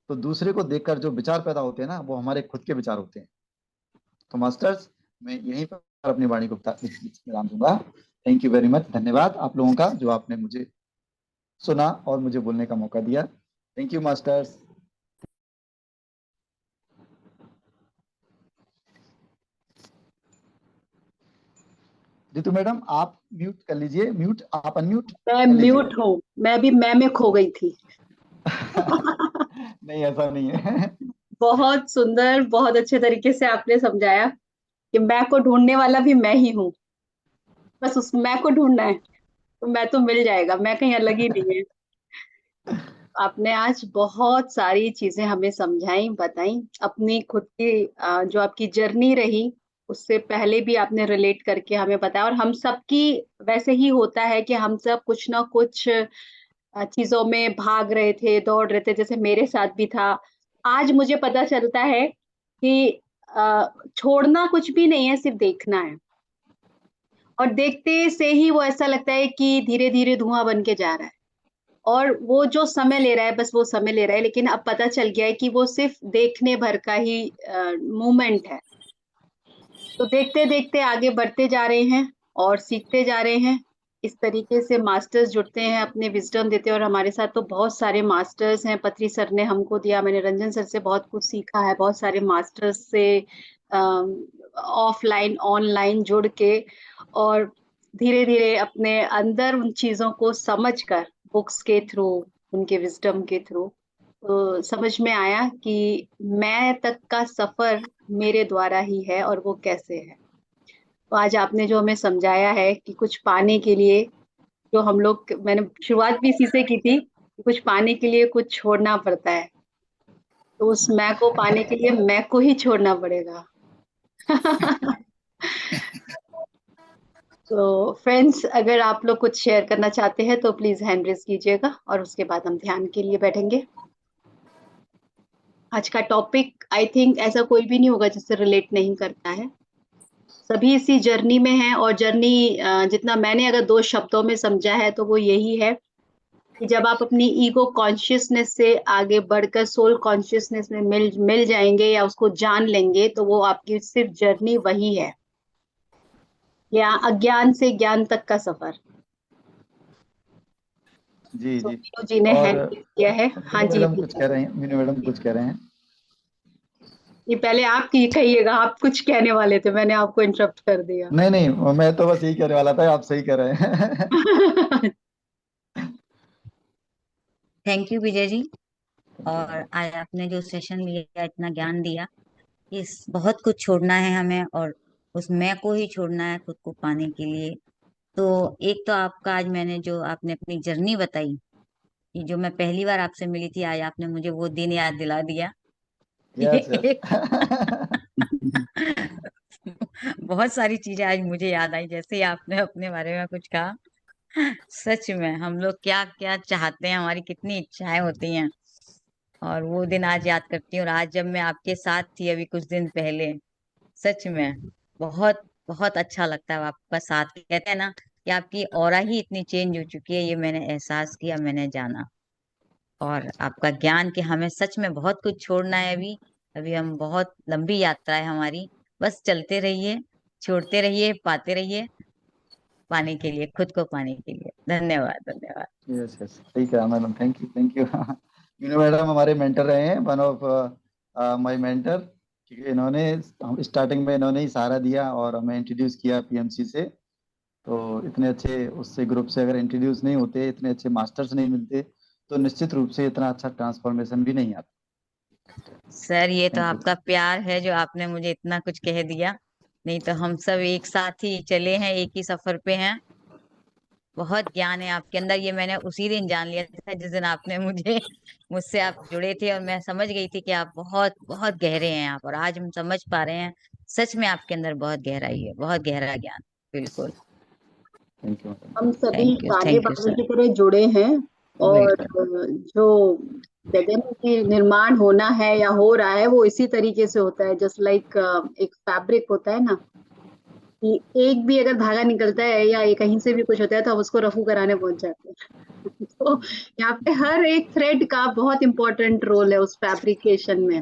[SPEAKER 2] तो दूसरे को देखकर जो विचार पैदा होते हैं ना, वो हमारे खुद के विचार होते हैं। तो मास्टर्स, मैं यहीं पर अपनी वाणी को विराम दूंगा। थैंक यू वेरी मच, धन्यवाद आप लोगों का जो आपने मुझे सुना और मुझे बोलने का मौका दिया। Thank you masters. Ritu madam, आप म्यूट कर लीजिए, म्यूट, आप अनम्यूट
[SPEAKER 1] मैं
[SPEAKER 2] कर लीजिए।
[SPEAKER 1] म्यूट हूँ, मैं भी मैं में खो गई थी।
[SPEAKER 2] नहीं, ऐसा नहीं है।
[SPEAKER 1] बहुत सुंदर, बहुत अच्छे तरीके से आपने समझाया कि मैं को ढूंढने वाला भी मैं ही हूँ। बस उस मैं को ढूंढना है, तो मैं तो मिल जाएगा, मैं कहीं अलग ही नहीं है। आपने आज बहुत सारी चीजें हमें समझाई, बताई, अपनी खुद की जो आपकी जर्नी रही उससे पहले भी आपने रिलेट करके हमें बताया। और हम सबकी वैसे ही होता है कि हम सब कुछ ना कुछ चीजों में भाग रहे थे, दौड़ रहे थे, जैसे मेरे साथ भी था। आज मुझे पता चलता है कि छोड़ना कुछ भी नहीं है, सिर्फ देखना है। और देखते से ही वो ऐसा लगता है कि धीरे धीरे धुआं बन के जा रहा है, और वो जो समय ले रहा है, बस वो समय ले रहा है, लेकिन अब पता चल गया है कि वो सिर्फ देखने भर का ही मूवमेंट है। तो देखते देखते आगे बढ़ते जा रहे हैं और सीखते जा रहे हैं। इस तरीके से मास्टर्स जुड़ते हैं, अपने विजडम देते हैं। और हमारे साथ तो बहुत सारे मास्टर्स हैं, पत्री सर ने हमको दिया, मैंने रंजन सर से बहुत कुछ सीखा है, बहुत सारे मास्टर्स से ऑफलाइन ऑनलाइन जुड़ के, और धीरे धीरे अपने अंदर उन चीजों को समझ कर, बुक्स के थ्रू, उनके विजडम के थ्रू, तो समझ में आया कि मैं तक का सफर मेरे द्वारा ही है, और वो कैसे है। तो आज आपने जो हमें समझाया है कि कुछ पाने के लिए, जो हम लोग, मैंने शुरुआत भी इसी से की थी कि कुछ पाने के लिए कुछ छोड़ना पड़ता है, तो उस मैं को पाने के लिए मैं को ही छोड़ना पड़ेगा। तो फ्रेंड्स, अगर आप लोग कुछ शेयर करना चाहते हैं तो प्लीज हैंड रेज कीजिएगा, और उसके बाद हम ध्यान के लिए बैठेंगे। आज का टॉपिक आई थिंक ऐसा कोई भी नहीं होगा जिससे रिलेट नहीं करता है। सभी इसी जर्नी में हैं, और जर्नी जितना मैंने अगर दो शब्दों में समझा है तो वो यही है कि जब आप अपनी ईगो कॉन्शियसनेस से आगे बढ़कर सोल कॉन्शियसनेस में मिल मिल जाएंगे या उसको जान लेंगे, तो वो आपकी सिर्फ जर्नी वही है, या अज्ञान से ज्ञान तक का सफर।
[SPEAKER 2] जी
[SPEAKER 1] तो
[SPEAKER 2] जी।
[SPEAKER 1] मीनू जी ने
[SPEAKER 2] और
[SPEAKER 1] हैंड रेज किया है। हाँ
[SPEAKER 2] मीनू
[SPEAKER 1] जी
[SPEAKER 2] मैडम कुछ
[SPEAKER 1] जी।
[SPEAKER 2] कह रहे हैं, मीनू मैडम कुछ कह रहे हैं।
[SPEAKER 1] ये पहले आप की कहिएगा, आप कुछ कहने वाले थे, मैंने आपको इंटरप्ट कर दिया।
[SPEAKER 2] नहीं नहीं, मैं तो बस यही कहने वाला था, आप सही कह रहे हैं।
[SPEAKER 3] Thank you Vijay ji.
[SPEAKER 2] Thank you
[SPEAKER 3] और
[SPEAKER 2] मैडम।
[SPEAKER 3] आज आपने जो सेशन लिया, इतना ज्ञान दिया, इस बहुत कुछ छोड़ना है हमें, और उस मैं को ही छोड़ना है खुद को पाने के लिए। तो एक तो आपका आज मैंने जो आपने अपनी जर्नी बताई, कि जो मैं पहली बार आपसे मिली थी, आज आपने मुझे वो दिन याद दिला दिया।
[SPEAKER 2] Yes yes.
[SPEAKER 3] बहुत सारी चीजें आज मुझे याद आई, जैसे ही आपने अपने बारे में कुछ कहा। सच में हम लोग क्या क्या चाहते हैं, हमारी कितनी इच्छाएं होती हैं, और वो दिन आज याद करती हूँ। और आज जब मैं आपके साथ थी अभी कुछ दिन पहले, सच में बहुत बहुत अच्छा लगता है आपका साथ। कहते हैं ना कि आपकी ऑरा ही इतनी चेंज हो चुकी है, ये मैंने एहसास किया, मैंने जाना। और आपका ज्ञान कि हमें सच में बहुत कुछ छोड़ना है अभी। अभी हम बहुत लंबी यात्रा है हमारी, बस चलते रहिए, छोड़ते रहिए, पाते रहिए, पाने के लिए, खुद को पाने के लिए। धन्यवाद, धन्यवाद।
[SPEAKER 2] यस यस, ठीक है madam, thank you thank you. Meenu madam हमारे मेंटर रहे हैं, वन ऑफ माय मेंटर, क्योंकि इन्होंने हम स्टार्टिंग में इन्होंने ही सहारा दिया और हमें इंट्रोड्यूस किया पीएमसी से। तो इतने अच्छे उससे ग्रुप से अगर इंट्रोड्यूस नहीं होते, इतने अच्छे मास्टर्स नहीं मिलते, तो निश्चित रूप से इतना अच्छा ट्रांसफॉर्मेशन भी नहीं आता।
[SPEAKER 3] सर ये तो
[SPEAKER 2] थैंक यू।
[SPEAKER 3] आपका प्यार है जो आपने मुझे इतना कुछ कह दिया, नहीं तो हम सब एक साथ ही चले हैं, एक ही सफर पे हैं। बहुत ज्ञान है आपके अंदर, ये मैंने उसी दिन जान लिया था जिस दिन आपने मुझे मुझसे आप जुड़े थे, और मैं समझ गई थी कि आप बहुत बहुत गहरे हैं आप, और आज हम समझ पा रहे हैं सच में आपके अंदर बहुत गहराई है, बहुत गहरा ज्ञान। बिल्कुल।
[SPEAKER 2] Thank you madam.
[SPEAKER 1] हम सभी तागे
[SPEAKER 3] थैंक यू
[SPEAKER 1] बांधने
[SPEAKER 3] सर।
[SPEAKER 1] की तरह जुड़े हैं, और
[SPEAKER 3] बिल्कुल।
[SPEAKER 1] जो कहते हैं ना कि निर्माण होना है या हो रहा है, वो इसी तरीके से होता है। जस्ट लाइक एक फैब्रिक होता है ना, कि एक भी अगर धागा निकलता है या ये कहीं से भी कुछ होता है, तो हम उसको रफू कराने पहुंच जाते हैं। तो यहाँ पे हर एक थ्रेड का बहुत इंपॉर्टेंट रोल है उस फैब्रिकेशन में।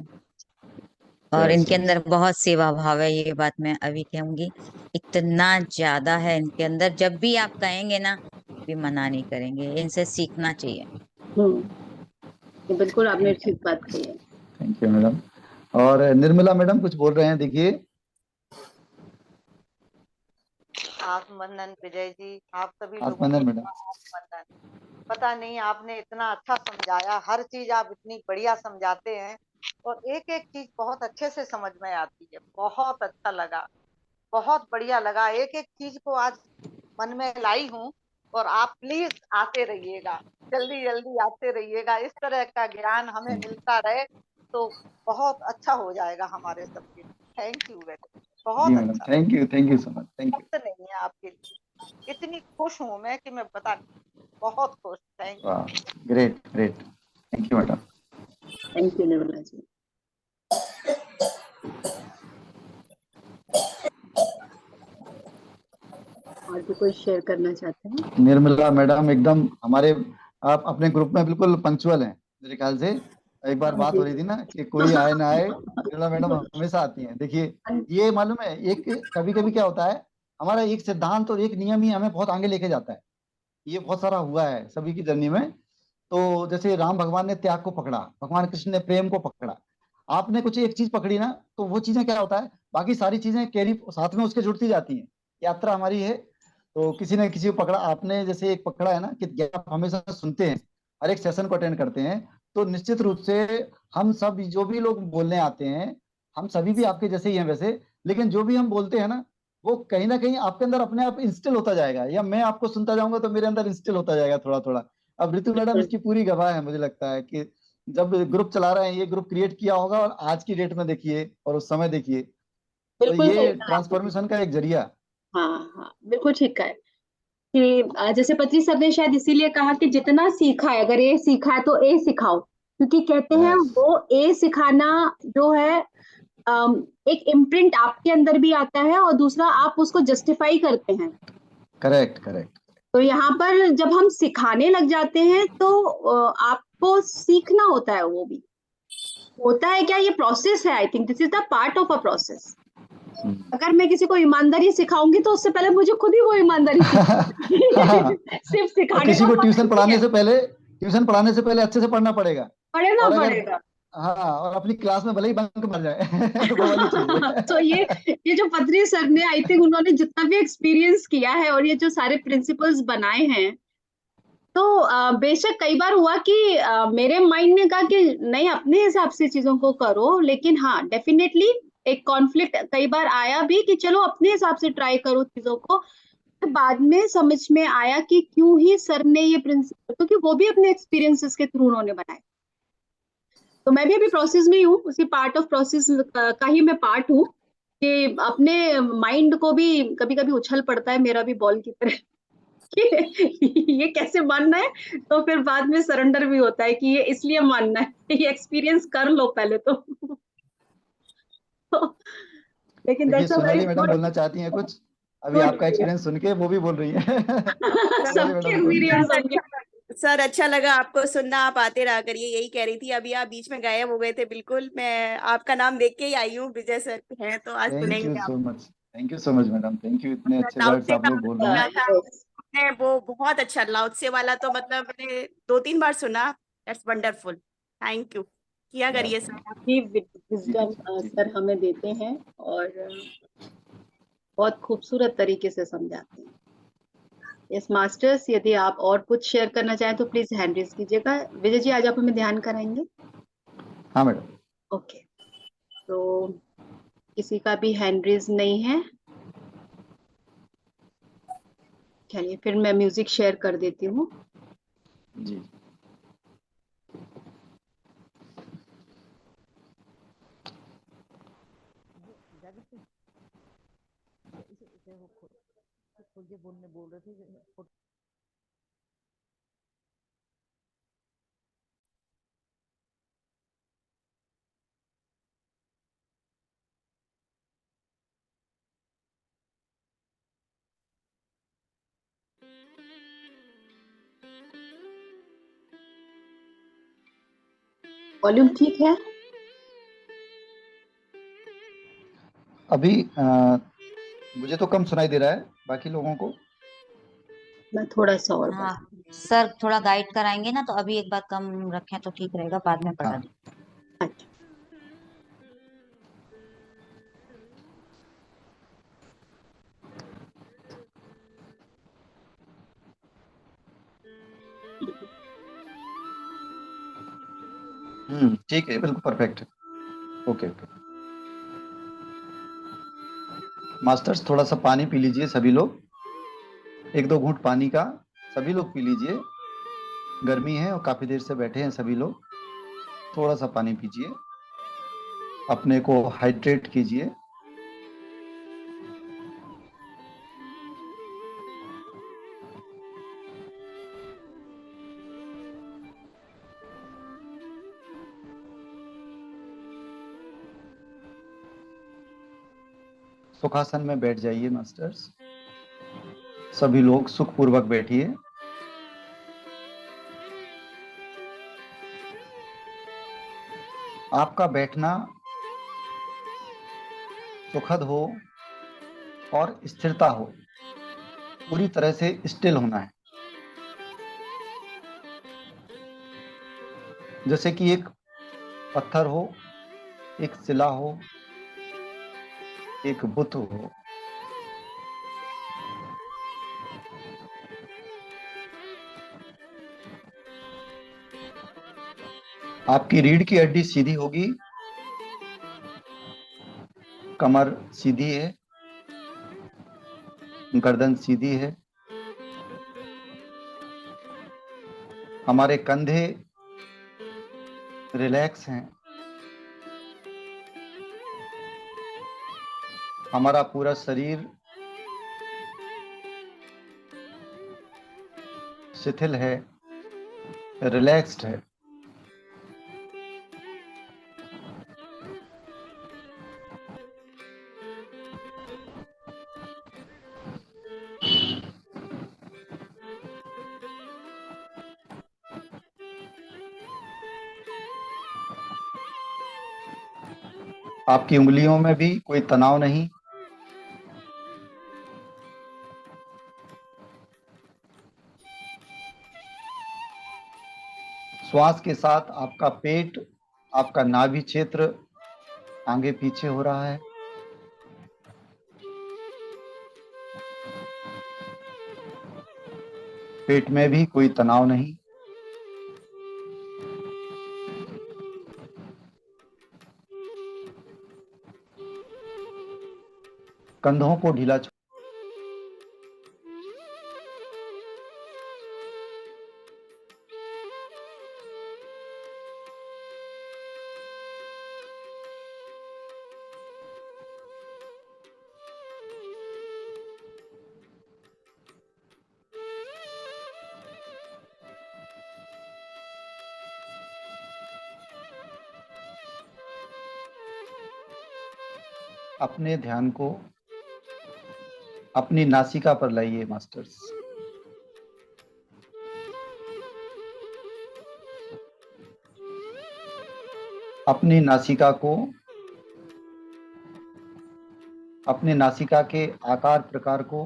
[SPEAKER 3] और
[SPEAKER 2] यस
[SPEAKER 3] इनके
[SPEAKER 2] यस।
[SPEAKER 3] अंदर बहुत सेवा भाव है, ये बात मैं अभी कहूंगी, इतना ज्यादा है इनके अंदर। जब भी आप कहेंगे ना, भी मना नहीं करेंगे, इनसे सीखना चाहिए।
[SPEAKER 1] ये बिल्कुल आपने
[SPEAKER 3] थैंक यू।
[SPEAKER 1] ठीक बात कही है।
[SPEAKER 2] Thank you madam. और निर्मला मैडम कुछ बोल रहे हैं, देखिए।
[SPEAKER 4] आत्मवंदन विजय जी, आप सभी लोगों को
[SPEAKER 2] आत्मनंदन मैडम।
[SPEAKER 4] आत्मवंदन। पता नहीं आपने इतना अच्छा समझाया, हर चीज आप इतनी बढ़िया समझाते हैं, और एक एक चीज बहुत अच्छे से समझ में आती है। बहुत अच्छा लगा, बहुत बढ़िया लगा, एक एक चीज को आज मन में लाई हूँ। और आप प्लीज आते रहिएगा, जल्दी जल्दी आते रहिएगा, इस तरह का ज्ञान हमें मिलता रहे तो बहुत अच्छा हो जाएगा हमारे सबके। थैंक यू वेरी,
[SPEAKER 2] जी
[SPEAKER 4] बहुत
[SPEAKER 2] मैडम,
[SPEAKER 4] अच्छा।
[SPEAKER 2] Thank you so much, thank you.
[SPEAKER 4] शब्द नहीं है आपके लिए, इतनी खुश हूं मैं कि मैं बता नहीं, बहुत खुश। Thank you.
[SPEAKER 2] वाह, great great, thank you madam.
[SPEAKER 1] Thank you Nirmala ji. और भी कोई शेयर करना चाहते हैं?
[SPEAKER 2] निर्मला मैडम एकदम हमारे, आप अपने ग्रुप में बिल्कुल पंक्चुअल हैं मेरे ख्याल से। एक बार
[SPEAKER 1] हाँ
[SPEAKER 2] बात
[SPEAKER 1] जी।
[SPEAKER 2] हो रही थी ना कि कोई आए ना आए, निर्मला मैडम हमेशा आती हैं। देखिए, ये मालूम है, एक कभी कभी क्या होता है, हमारा एक सिद्धांत और एक नियम ही हमें बहुत आगे लेके जाता है। ये बहुत सारा हुआ है सभी की जर्नी में। तो जैसे राम भगवान ने त्याग को पकड़ा, भगवान कृष्ण ने प्रेम को पकड़ा, आपने कुछ एक चीज पकड़ी ना, तो वो चीजें क्या होता है, बाकी सारी चीजें कैरी साथ में उसके जुड़ती जाती हैं। यात्रा हमारी है, तो किसी ने किसी को पकड़ा, आपने जैसे एक पकड़ा है ना कि ज्ञान आप हमेशा सुनते हैं, हर एक सेशन को अटेंड करते हैं, तो निश्चित रूप से हम सब जो भी लोग बोलने आते हैं, हम सभी भी आपके जैसे ही हैं वैसे, लेकिन जो भी हम बोलते हैं ना, वो कहीं ना कहीं आपके अंदर अपने आप इंस्टिल होता जाएगा, या मैं आपको सुनता जाऊंगा तो मेरे अंदर इंस्टिल होता जाएगा थोड़ा थोड़ा। अब ऋतु मैडम
[SPEAKER 1] बिल्कुल
[SPEAKER 2] इसकी पूरी गवाह है, मुझे लगता है कि जब ग्रुप चला रहे हैं, ये ग्रुप क्रिएट किया होगा, और आज की डेट में देखिए और उस समय देखिए, तो
[SPEAKER 1] बिल्कुल सही
[SPEAKER 2] ये
[SPEAKER 1] कहा आपने।
[SPEAKER 2] ट्रांसफॉर्मेशन का एक जरिया।
[SPEAKER 1] हाँ हाँ, बिल्कुल ठीक कहा है कि जैसे पत्री सर ने शायद इसीलिए कहा कि जितना सीखा है, अगर ए सीखा है तो ए सिखाओ, क्योंकि कहते हैं
[SPEAKER 2] यस,
[SPEAKER 1] वो ए सिखाना जो है, एक इम्प्रिंट आपके अंदर भी आता है, और दूसरा आप उसको जस्टिफाई करते हैं।
[SPEAKER 2] Correct correct.
[SPEAKER 1] तो यहाँ पर जब हम सिखाने लग जाते हैं तो आपको सीखना होता है, वो भी होता है क्या, ये प्रोसेस है। I think this is the part of a process. अगर मैं किसी को ईमानदारी सिखाऊंगी तो उससे पहले मुझे खुद ही वो ईमानदारी
[SPEAKER 2] हाँ,
[SPEAKER 1] सिर्फ
[SPEAKER 2] और
[SPEAKER 1] सिखाने
[SPEAKER 2] किसी
[SPEAKER 1] का
[SPEAKER 2] को
[SPEAKER 1] मतलब नहीं है,
[SPEAKER 2] ट्यूशन पढ़ाने से पहले अच्छे से पढ़ना पड़ेगा।
[SPEAKER 1] पढ़ना
[SPEAKER 2] और अगर
[SPEAKER 1] पड़ेगा।
[SPEAKER 2] हाँ, और अपनी क्लास में भले ही बंक मार जाए वो वाली चीज
[SPEAKER 1] तो
[SPEAKER 2] है।
[SPEAKER 1] ये जो पत्री सर ने, आई थिंक उन्होंने जितना भी एक्सपीरियंस किया है और ये जो सारे प्रिंसिपल्स बनाए हैं, तो बेशक कई बार हुआ कि मेरे माइंड ने कहा कि नहीं, अपने हिसाब से चीजों को करो, लेकिन हाँ डेफिनेटली एक कॉन्फ्लिक्ट कई बार आया भी कि चलो अपने हिसाब से ट्राई करो चीजों को। तो बाद में समझ में आया कि क्यों ही सर ने ये प्रिंसिपल, क्योंकि वो भी अपने एक्सपीरियंसेस के थ्रू उन्होंने बनाए। तो मैं भी अभी प्रोसेस में ही हूँ, उसी पार्ट ऑफ प्रोसेस का ही मैं पार्ट हूँ कि अपने माइंड को भी कभी कभी उछल पड़ता है मेरा भी बॉल की तरह कि ये कैसे मानना है, तो फिर बाद में सरेंडर भी होता है कि ये इसलिए मानना है, ये एक्सपीरियंस कर लो पहले तो। लेकिन
[SPEAKER 2] देखिए
[SPEAKER 1] that's a very
[SPEAKER 2] Sonali madam
[SPEAKER 1] good
[SPEAKER 2] बोलना चाहती हैं कुछ। अभी
[SPEAKER 1] गुड
[SPEAKER 2] आपका एक्सपीरियंस सुन के वो भी बोल रही है। सोनाली
[SPEAKER 1] सबके
[SPEAKER 2] मैडम बोलिए।
[SPEAKER 1] एक्सपीरियंस होंगे।
[SPEAKER 5] सर अच्छा लगा आपको सुनना, आप आते रहा करिए, यही कह रही थी। अभी आप बीच में गायब हो गए थे बिल्कुल, मैं आपका नाम देख के ही आई हूँ, विजय सर हैं तो आज
[SPEAKER 2] थैंक यू
[SPEAKER 5] सुनेंगे आप।
[SPEAKER 2] So much, thank you so much madam, thank you, इतने अच्छे
[SPEAKER 5] लाउड
[SPEAKER 2] वर्ड्स
[SPEAKER 5] से
[SPEAKER 2] आप
[SPEAKER 5] का
[SPEAKER 2] लोग बोल रही
[SPEAKER 5] सुना
[SPEAKER 2] हैं।
[SPEAKER 5] था आपने, वो बहुत अच्छा। लाउड से वाला तो मतलब मैंने 2-3 बार सुना। That's wonderful. Thank you. किया करिए सर आप।
[SPEAKER 1] की
[SPEAKER 2] जी जी
[SPEAKER 1] विजडम
[SPEAKER 2] जी जी।
[SPEAKER 1] सर हमें देते हैं और बहुत खूबसूरत तरीके से समझाते हैं। यस मास्टर्स, यदि आप और कुछ शेयर करना चाहें तो प्लीज हैंड रेज कीजिएगा। विजय जी, आज आप हमें ध्यान कराएंगे।
[SPEAKER 2] हाँ मैडम।
[SPEAKER 1] ओके, तो किसी का भी हैंड रेज नहीं है। चलिए फिर मैं म्यूजिक शेयर कर देती हूँ।
[SPEAKER 2] जी
[SPEAKER 1] वॉल्यूम ठीक है?
[SPEAKER 2] अभी मुझे तो कम सुनाई दे रहा है, बाकी लोगों को।
[SPEAKER 1] मैं थोड़ा सा और
[SPEAKER 3] हाँ
[SPEAKER 1] बढ़ा।
[SPEAKER 3] सर, थोड़ा गाइड कराएंगे ना, तो अभी एक बार कम रखें तो ठीक रहेगा, बाद में बढ़ा
[SPEAKER 2] हाँ
[SPEAKER 3] दें।
[SPEAKER 1] अच्छा,
[SPEAKER 2] ठीक है, बिल्कुल परफेक्ट है। Okay okay. मास्टर्स थोड़ा सा पानी पी लीजिए सभी लोग, एक दो घूंट पानी का सभी लोग पी लीजिए। गर्मी है और काफी देर से बैठे हैं सभी लोग, थोड़ा सा पानी पीजिए, अपने को हाइड्रेट कीजिए। सुखासन में बैठ जाइए मास्टर्स, सभी लोग सुखपूर्वक बैठिए। आपका बैठना सुखद हो और स्थिरता हो, पूरी तरह से स्टिल होना है, जैसे कि एक पत्थर हो, एक शिला हो, एक बुत हो। आपकी रीढ़ की हड्डी सीधी होगी, कमर सीधी है, गर्दन सीधी है, हमारे कंधे रिलैक्स हैं, हमारा पूरा शरीर शिथिल है, रिलैक्स्ड है। आपकी उंगलियों में भी कोई तनाव नहीं। श्वास के साथ आपका पेट, आपका नाभि क्षेत्र आगे पीछे हो रहा है। पेट में भी कोई तनाव नहीं। कंधों को ढीला अपने ध्यान को अपनी नासिका पर लाइए मास्टर्स। अपनी नासिका को, अपने नासिका के आकार प्रकार को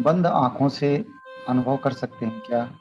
[SPEAKER 2] बंद आंखों से अनुभव कर सकते हैं क्या?